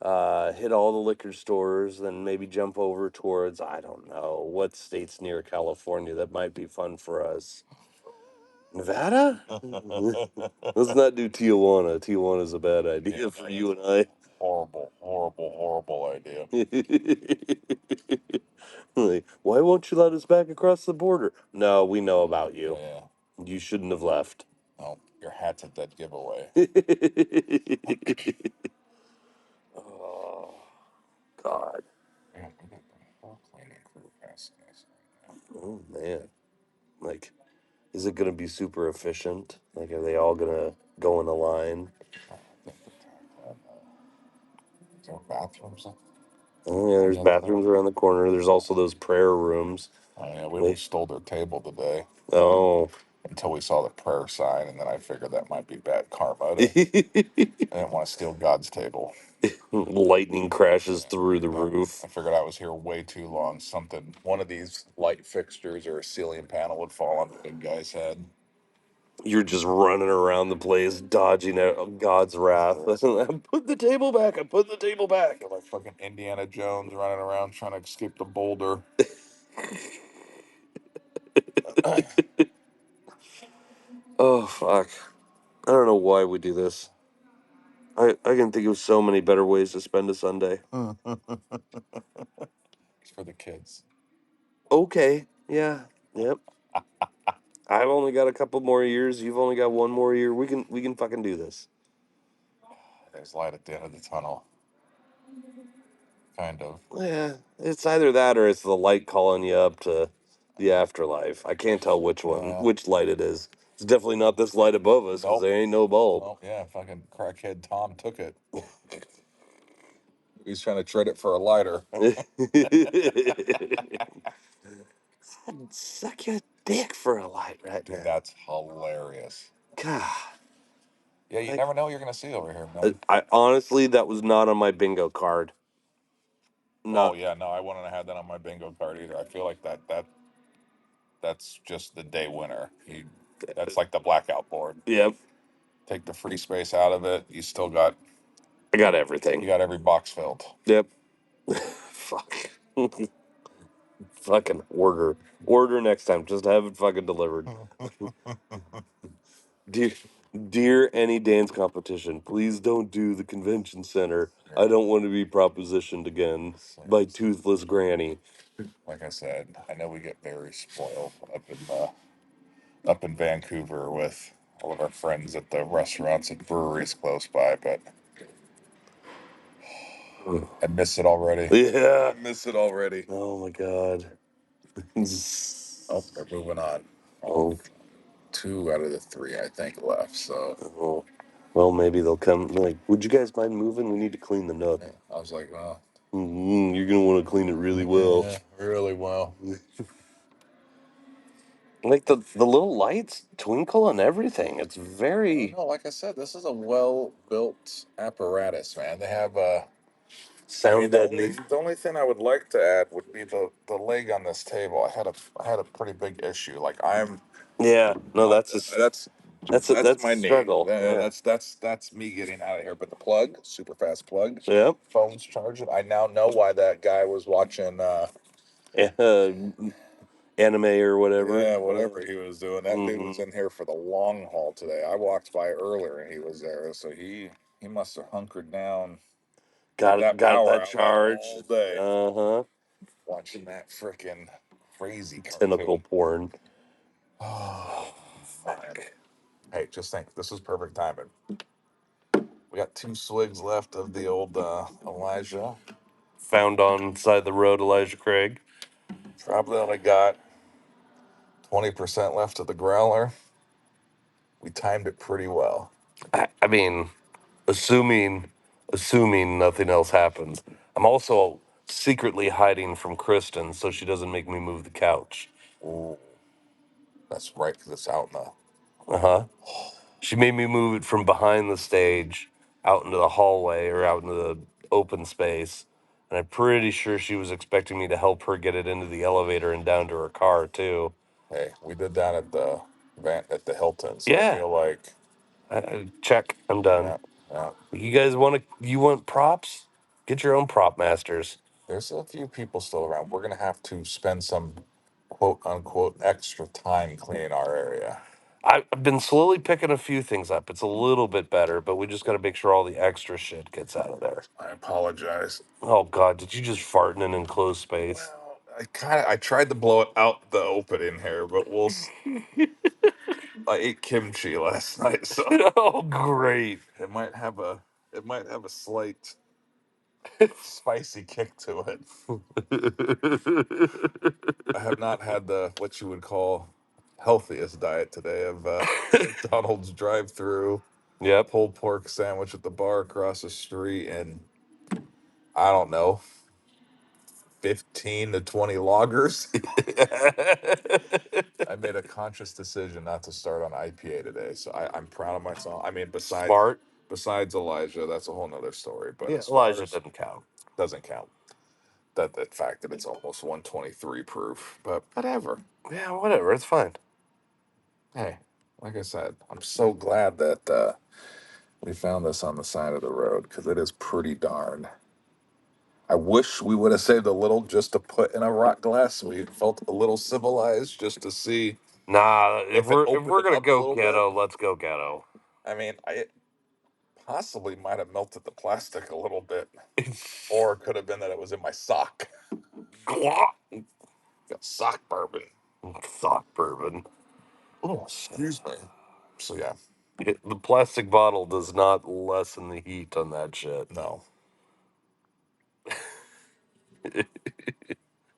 hit all the liquor stores, then maybe jump over towards, I don't know, what states near California that might be fun for us. Nevada? Let's not do Tijuana. Tijuana's a bad idea for you and I. Horrible, horrible, horrible idea. Like, why won't you let us back across the border? No, we know about you. Yeah. You shouldn't have left. Oh, your hat's a dead giveaway. Oh, God. Man, we got the whole cleaning crew passing us right now. Oh, man. Like, is it going to be super efficient? Like, are they all going to go in a line? I think the time is there bathrooms? Oh, yeah, there's bathrooms around the corner. There's also those prayer rooms. Oh, yeah, we almost stole their table today. Oh. Until we saw the prayer sign, and then I figured that might be bad karma. I didn't want to steal God's table. Lightning crashes through the roof. I figured I was here way too long. One of these light fixtures or a ceiling panel would fall on the big guy's head. You're just running around the place, dodging out God's wrath. I'm putting the table back. I'm putting the table back. Like fucking Indiana Jones running around trying to escape the boulder. Oh, fuck. I don't know why we do this. I can think of so many better ways to spend a Sunday. It's for the kids. Okay. Yeah. Yep. I've only got a couple more years. You've only got one more year. We can fucking do this. There's light at the end of the tunnel. Kind of. Yeah. It's either that or it's the light calling you up to the afterlife. I can't tell which which light it is. It's definitely not this light above us because there ain't no bulb. Oh, yeah, fucking crackhead Tom took it. He's trying to trade it for a lighter. Suck your dick for a light right Dude, now. that's hilarious. God. Yeah, you never know what you're going to see over here, man. I honestly, that was not on my bingo card. Oh, yeah, no, I wouldn't have had that on my bingo card either. I feel like that's just the day winner. That's like the blackout board. Yep. Take the free space out of it. You still got. I got everything. You got every box filled. Yep. Fuck. Fucking order. Order next time. Just have it fucking delivered. Dear any dance competition, please don't do the convention center. I don't want to be propositioned again by toothless granny. Like I said, I know we get very spoiled up in Vancouver with all of our friends at the restaurants and breweries close by, but I miss it already. Yeah. I miss it already. Oh my God. Oh, we're moving on. Oh. 2 out of the 3, I think, left. So, Oh. Well, maybe they'll come. Like, would you guys mind moving? We need to clean the Nook. yeah, I was like, well, You're gonna want to clean it really well. yeah, really well. Like the little lights twinkle and everything. It's very No, like I said, this is a well-built apparatus, man. They have sound deadening. The only thing I would like to add would be the leg on this table. I had a pretty big issue. Like Yeah, no, that's my a struggle. knee. Yeah. That's me getting out of here. But the plug, super fast plug. Yep. Phone's charging. I now know why that guy was watching. Anime or whatever. Yeah, whatever he was doing. That dude was in here for the long haul today. I walked by earlier and he was there, so he must have hunkered down. Got that charge all day. Watching that freaking crazy tentacle porn. Oh, fuck. Hey, just think, this is perfect timing. We got 2 swigs left of the old Elijah. Found on side the road, Elijah Craig. Probably only got 20% left of the growler. We timed it pretty well. I mean, assuming nothing else happens. I'm also secretly hiding from Kristen so she doesn't make me move the couch. Ooh, that's right, because it's out now. She made me move it from behind the stage out into the hallway or out into the open space. And I'm pretty sure she was expecting me to help her get it into the elevator and down to her car too. Hey, we did that at the Hilton. So Yeah. I feel like Check. I'm done. yeah. You guys want props? Get your own prop masters. There's a few people still around. We're gonna have to spend some quote unquote extra time cleaning our area. I've been slowly picking a few things up. It's a little bit better, but we just got to make sure all the extra shit gets out of there. I apologize. Oh God, did you just fart in an enclosed space? Well, I tried to blow it out the open in here, but I ate kimchi last night, so Oh great. it might have a slight spicy kick to it. I have not had the what you would call healthiest diet today of McDonald's drive-through Yep. pulled pork sandwich at the bar across the street, and I don't know, 15 to 20 loggers. I made a conscious decision not to start on IPA today, so I'm proud of myself. I mean, Smart. besides Elijah, that's a whole nother story. But Yeah, as far Elijah as doesn't count. doesn't count that fact that it's almost 123 proof, but whatever. Yeah, whatever. It's fine. Hey, like I said, I'm so glad that we found this on the side of the road because it is pretty darn. I wish we would have saved a little just to put in a rock glass so we felt a little civilized just to see Nah, if if it we're opened it gonna up a go little bit. ghetto, let's go ghetto. I mean, I possibly might have melted the plastic a little bit, or it could have been that it was in my sock. Got sock bourbon. Sock bourbon. Oh, excuse me. So yeah, The plastic bottle does not lessen the heat on that shit. no,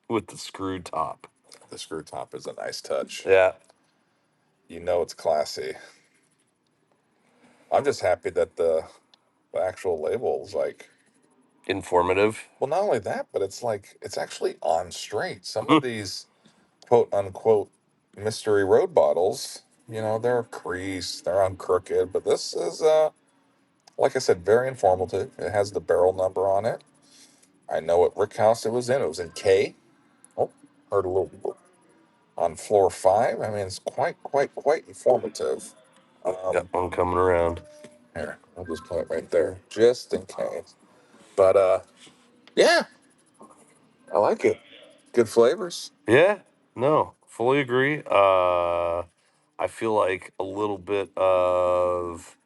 With the screw top. the screw top is a nice touch. Yeah. You know it's classy. I'm just happy that the actual label is like, Informative. well, not only that, but it's like it's actually on straight. Some of these quote unquote mystery road bottles, they're creased, they're on crooked, but this is like I said, very informative. It has the barrel number on it. I know what Rick House it was in. It was in K. Oh, heard a little on floor 5. I mean, it's quite informative. Got one coming around. Here, I'll just put it right there, just in case. But yeah, I like it. Good flavors. Yeah. No, fully agree. I feel like a little bit of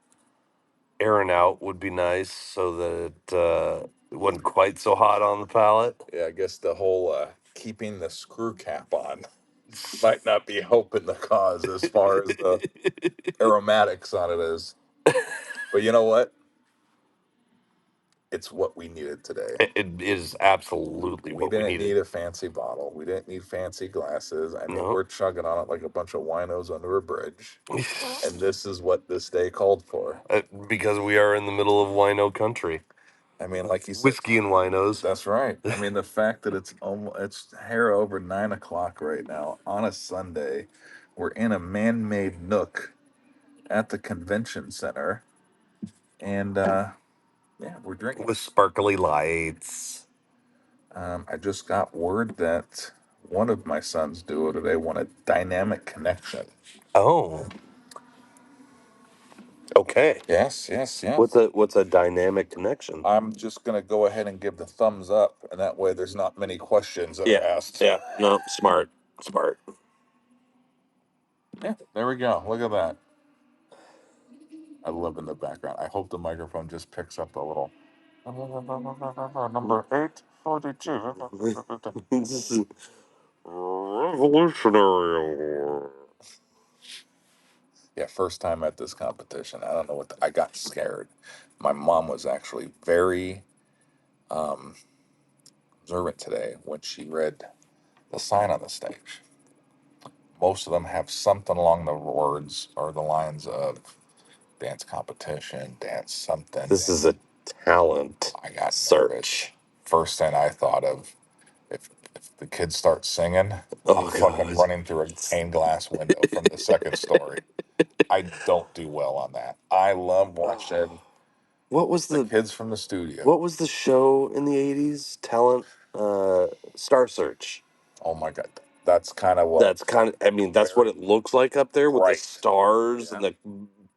airing out would be nice so that it wasn't quite so hot on the palate. Yeah, I guess the whole keeping the screw cap on might not be helping the cause as far as the aromatics on it is. But you know what? It's what we needed today. It is absolutely We what we didn't needed. need a fancy bottle. We didn't need fancy glasses. I mean, No. we're chugging on it like a bunch of winos under a bridge. And this is what this day called for. Because we are in the middle of wino country. I mean, like you said, Whiskey and winos. that's right. I mean, the fact that it's hair over 9 o'clock right now on a Sunday. We're in a man-made Nook at the convention center, and yeah, we're drinking. With sparkly lights. I just got word that one of my sons duo today won a dynamic connection. Oh. Okay. Yes. What's a dynamic connection? I'm just gonna go ahead and give the thumbs up, and that way there's not many questions that are asked. Yeah. No, smart. Yeah, there we go. Look at that. I love in the background. I hope the microphone just picks up a little. Number 842. This is revolutionary. Yeah, first time at this competition. I don't know I got scared. My mom was actually very observant today when she read the sign on the stage. Most of them have something along the words or the lines of dance competition, dance something. This is a talent I got search. nervous. First thing I thought of, if the kids start singing, Oh, I'm fucking God. running through a pane glass window from the second story. I don't do well on that. I love watching What was The the kids from the studio. what was the show in the 80s? Talent Star Search. Oh my God, that's kind of what. That's kind of, I mean, that's what it looks like up there with the Right. stars and the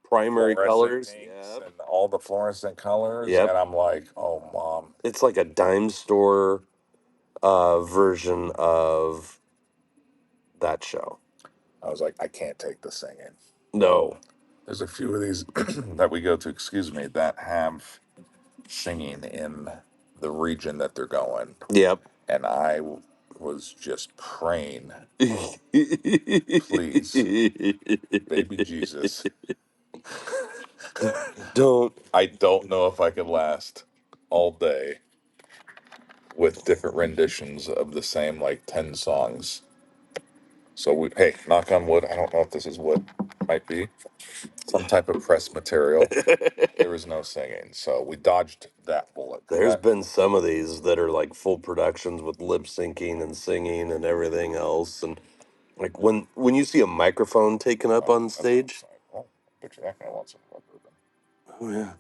primary colors. Pinks Yep. and all the fluorescent colors. Yep. And I'm like, oh, Mom. It's like a dime store version of that show. I was like, I can't take the singing. No. There's a few of these that we go to, excuse me, that have singing in the region that they're going. Yep. And I was just praying, please, baby Jesus. Don't. I don't know if I could last all day with different renditions of the same like 10 songs. So hey, knock on wood. I don't know if this is wood. Might be some type of pressed material. There was no singing, so we dodged that bullet. There's been some of these that are like full productions with lip syncing and singing and everything else, and like when you see a microphone taken up on stage. Oh, I bet you that guy wants some more bourbon. Oh yeah.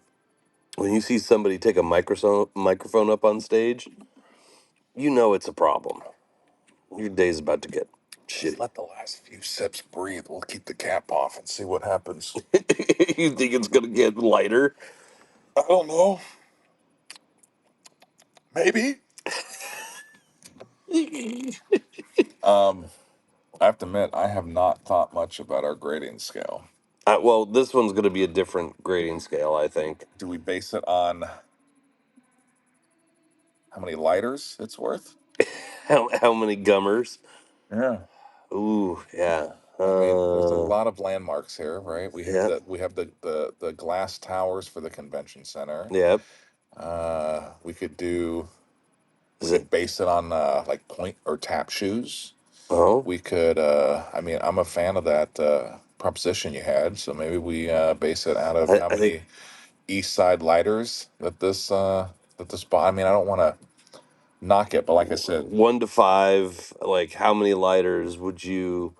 When you see somebody take a microphone up on stage, you know it's a problem. Your day's about to get Just shitty. let the last few sips breathe. We'll keep the cap off and see what happens. You think it's gonna get lighter? I don't know. Maybe. I have to admit, I have not thought much about our grading scale. Well, this one's gonna be a different grading scale, I think. Do we base it on how many lighters it's worth? How many gummers? Yeah. Ooh, yeah. I mean, there's a lot of landmarks here, right? We have Yeah. the glass towers for the convention center. Yep. We could do. We Is could it? base it on like point or tap shoes. Oh, We could. I mean, I'm a fan of that proposition you had, so maybe we base it out of how I think many East Side lighters that this. I mean, I don't want to knock it, but like I said, 1 to 5. Like, how many lighters would you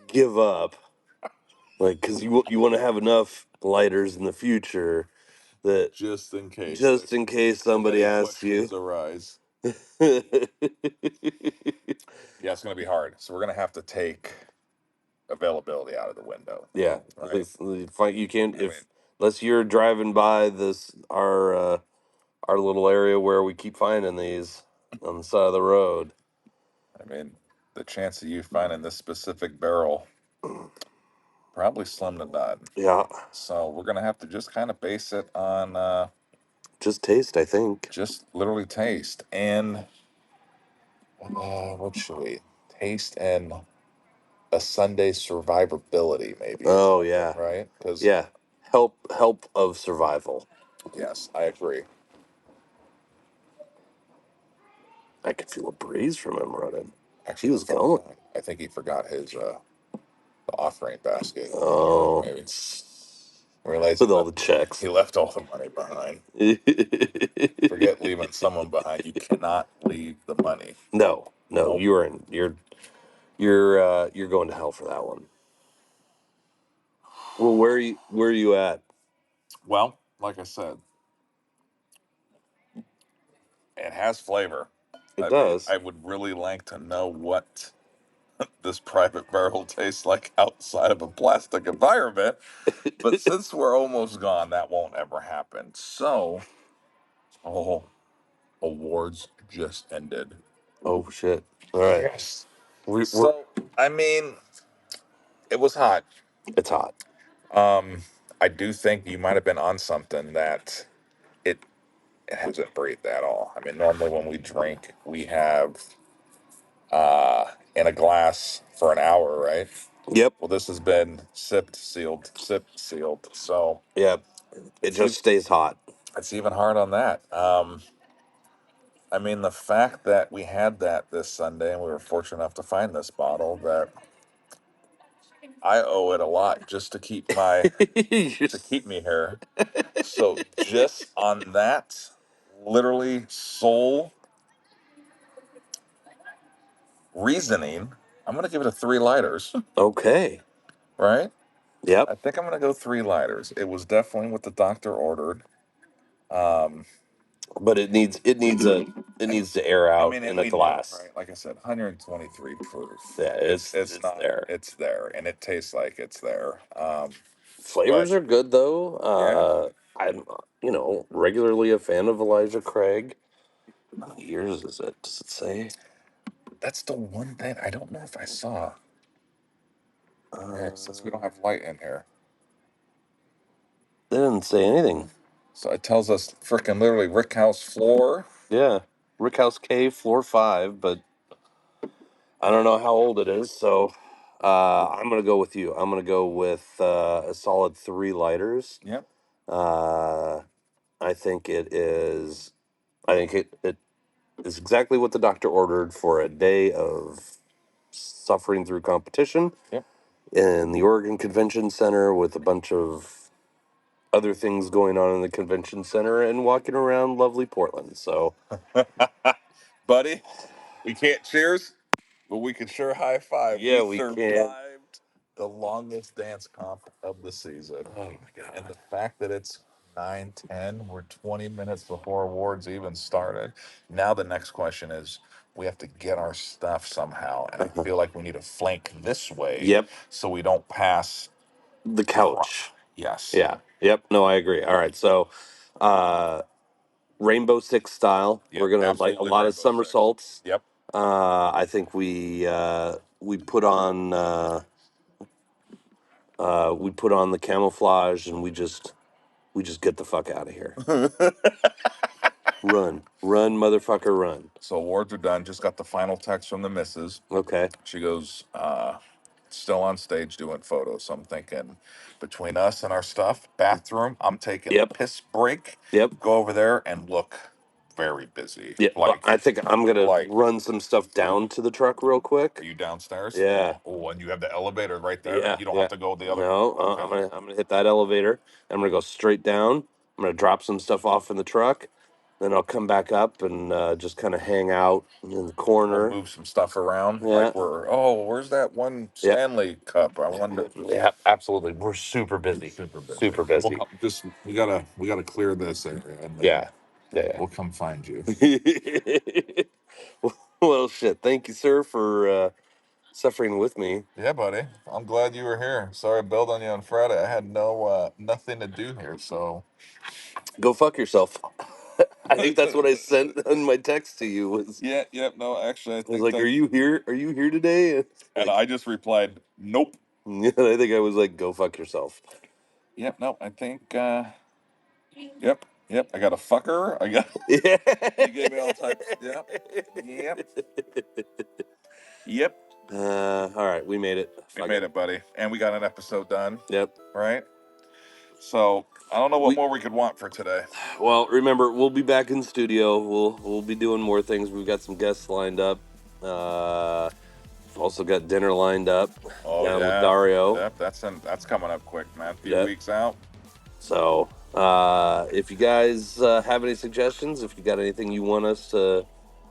give up? Like, because you want to have enough lighters in the future that just in case somebody asks you. arise. Yeah, it's going to be hard. So we're going to have to take availability out of the window. Yeah, Right. you can't I mean, unless you're driving by our little area where we keep finding these on the side of the road. I mean, the chance of you finding this specific barrel probably slim to none. Yeah, So we're gonna have to just kind of base it on just taste, I think. just literally taste and what should we taste and a Sunday survivability maybe or Oh something, yeah, right? Because yeah. Help of survival. yes, I agree. I could feel a breeze from him running. He Actually, was that's all going. gone. I think he forgot his the offering basket. Oh, Maybe realize with all the checks. he left all the money behind. Forget leaving someone behind. You cannot leave the money. No, Nope. you're going to hell for that one. Well, where are you at? Well, like I said, it has flavor. It does. I would really like to know what this private barrel tastes like outside of a plastic environment. But since we're almost gone, that won't ever happen. So, oh, awards just ended. Oh shit! All right, Yes. we're So, I mean, it was hot. it's hot. Um, I do think you might have been on something that it it hasn't breathed at all. I mean, normally when we drink, we have in a glass for an hour, right? Yep. Well, this has been sipped, sealed. So Yep. It it's just even, stays hot. it's even hard on that. I mean, the fact that we had that this Sunday and we were fortunate enough to find this bottle, that I owe it a lot just to keep to keep me here. So just on that, literally sole reasoning, I'm gonna give it a 3 lighters, Okay. right? Yep. I think I'm gonna go 3 lighters. It was definitely what the doctor ordered. But it needs to air out in a glass. Know, right? Like I said, 123 proof. Yeah, it's not there. It's there, and it tastes like it's there. Flavors are good though. Yeah. I'm regularly a fan of Elijah Craig. How many years is it? Does it say? That's the one thing I don't know if I saw. Since we don't have light in here, they didn't say anything. So it tells us freaking literally Rick House floor. Yeah, Rick House Cave, floor 5, but I don't know how old it is, so I'm gonna go with you. I'm gonna go with a solid 3 lighters. Yep. I think it is. I think it is exactly what the doctor ordered for a day of suffering through competition. Yep. In the Oregon Convention Center with a bunch of other things going on in the convention center and walking around lovely Portland. So, buddy, we can't cheers, but we can sure high five. Yeah, we we survived can. the longest dance comp of the season. Oh my god! And the fact that it's 9:10, we're 20 minutes before awards even started. Now the next question is, we have to get our stuff somehow, and I feel like we need to flank this way. Yep. So we don't pass The couch. Yes. Yeah. Yep. No, I agree. All right. So, Rainbow Six style. Yep, We're gonna like a absolutely lot Rainbow of Six. somersaults. Yep. I think we put on the camouflage and we just get the fuck out of here. Run, motherfucker, run. So awards are done. Just got the final text from the missus. Okay. She goes, still on stage doing photos. So I'm thinking, between us and our stuff, bathroom, I'm taking Yep. a piss break. Yep. Go over there and look very busy. Yeah. Like, I think I'm gonna like- run some stuff down to the truck real quick. are you downstairs? Yeah. Oh, and you have the elevator right there. Yeah. You don't yeah. have to go the other. No, I'm gonna hit that elevator. I'm gonna go straight down. I'm gonna drop some stuff off in the truck. Then I'll come back up and just kind of hang out in the corner. We'll move some stuff around. Yeah. Like where's that one Yep. Stanley cup? I wonder. Yeah, absolutely. We're super busy. Super busy. We gotta clear this area, and then Yeah. we'll come find you. Well, shit. Thank you, sir, for suffering with me. Yeah, buddy. I'm glad you were here. Sorry I bailed on you on Friday. I had nothing to do here, so Go fuck yourself. I think that's what I sent on my text to you. Was no, actually I I was like, "Are you here? Are you here today?" And I just replied, nope. Yeah, I think I was like, "Go fuck yourself." Yep, no, I think yep, I got a fucker. I got Yeah. You gave me all types. Yep. All right, we made it. We made it, buddy. And we got an episode done. Yep. Right? So I don't know what more we could want for today. Well, remember, we'll be back in studio. We'll be doing more things. We've got some guests lined up. We've also got dinner lined up down with Dario. Yep, that's coming up quick, man. A few Yep. weeks out. So, if you guys have any suggestions, if you got anything you want us to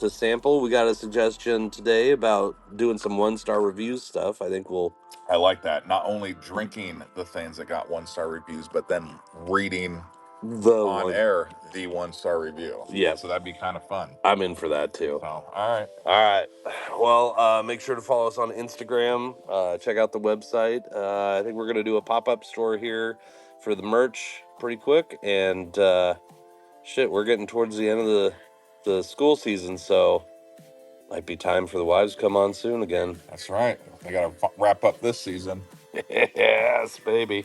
sample, we got a suggestion today about doing some 1-star reviews stuff. I think I like that. Not only drinking the things that got 1-star reviews, but then reading on air the 1-star review. Yeah. So that'd be kind of fun. I'm in for that too. So, all right. Well, make sure to follow us on Instagram. Check out the website. I think we're going to do a pop-up store here for the merch pretty quick. And we're getting towards the end of the school season, so might be time for the wives to come on soon again. That's right. I got to wrap up this season. Yes, baby.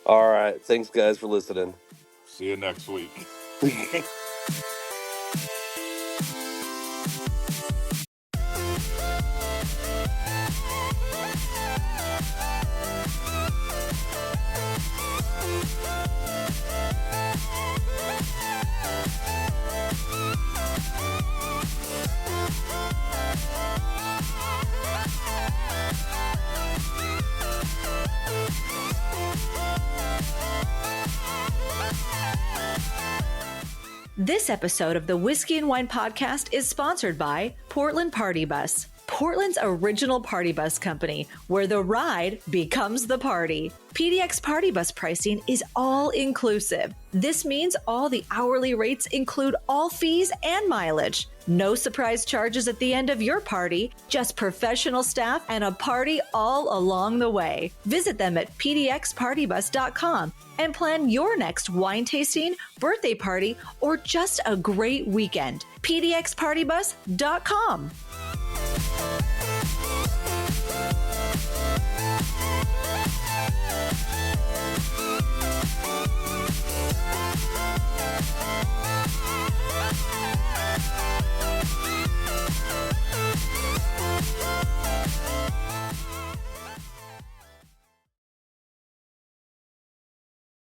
All right. Thanks, guys, for listening. See you next week. This episode of the Whiskey and Wine Podcast is sponsored by Portland Party Bus. Portland's original party bus company, where the ride becomes the party. PDX Party Bus pricing is all inclusive. This means all the hourly rates include all fees and mileage. No surprise charges at the end of your party, just professional staff and a party all along the way. Visit them at pdxpartybus.com and plan your next wine tasting, birthday party, or just a great weekend. pdxpartybus.com.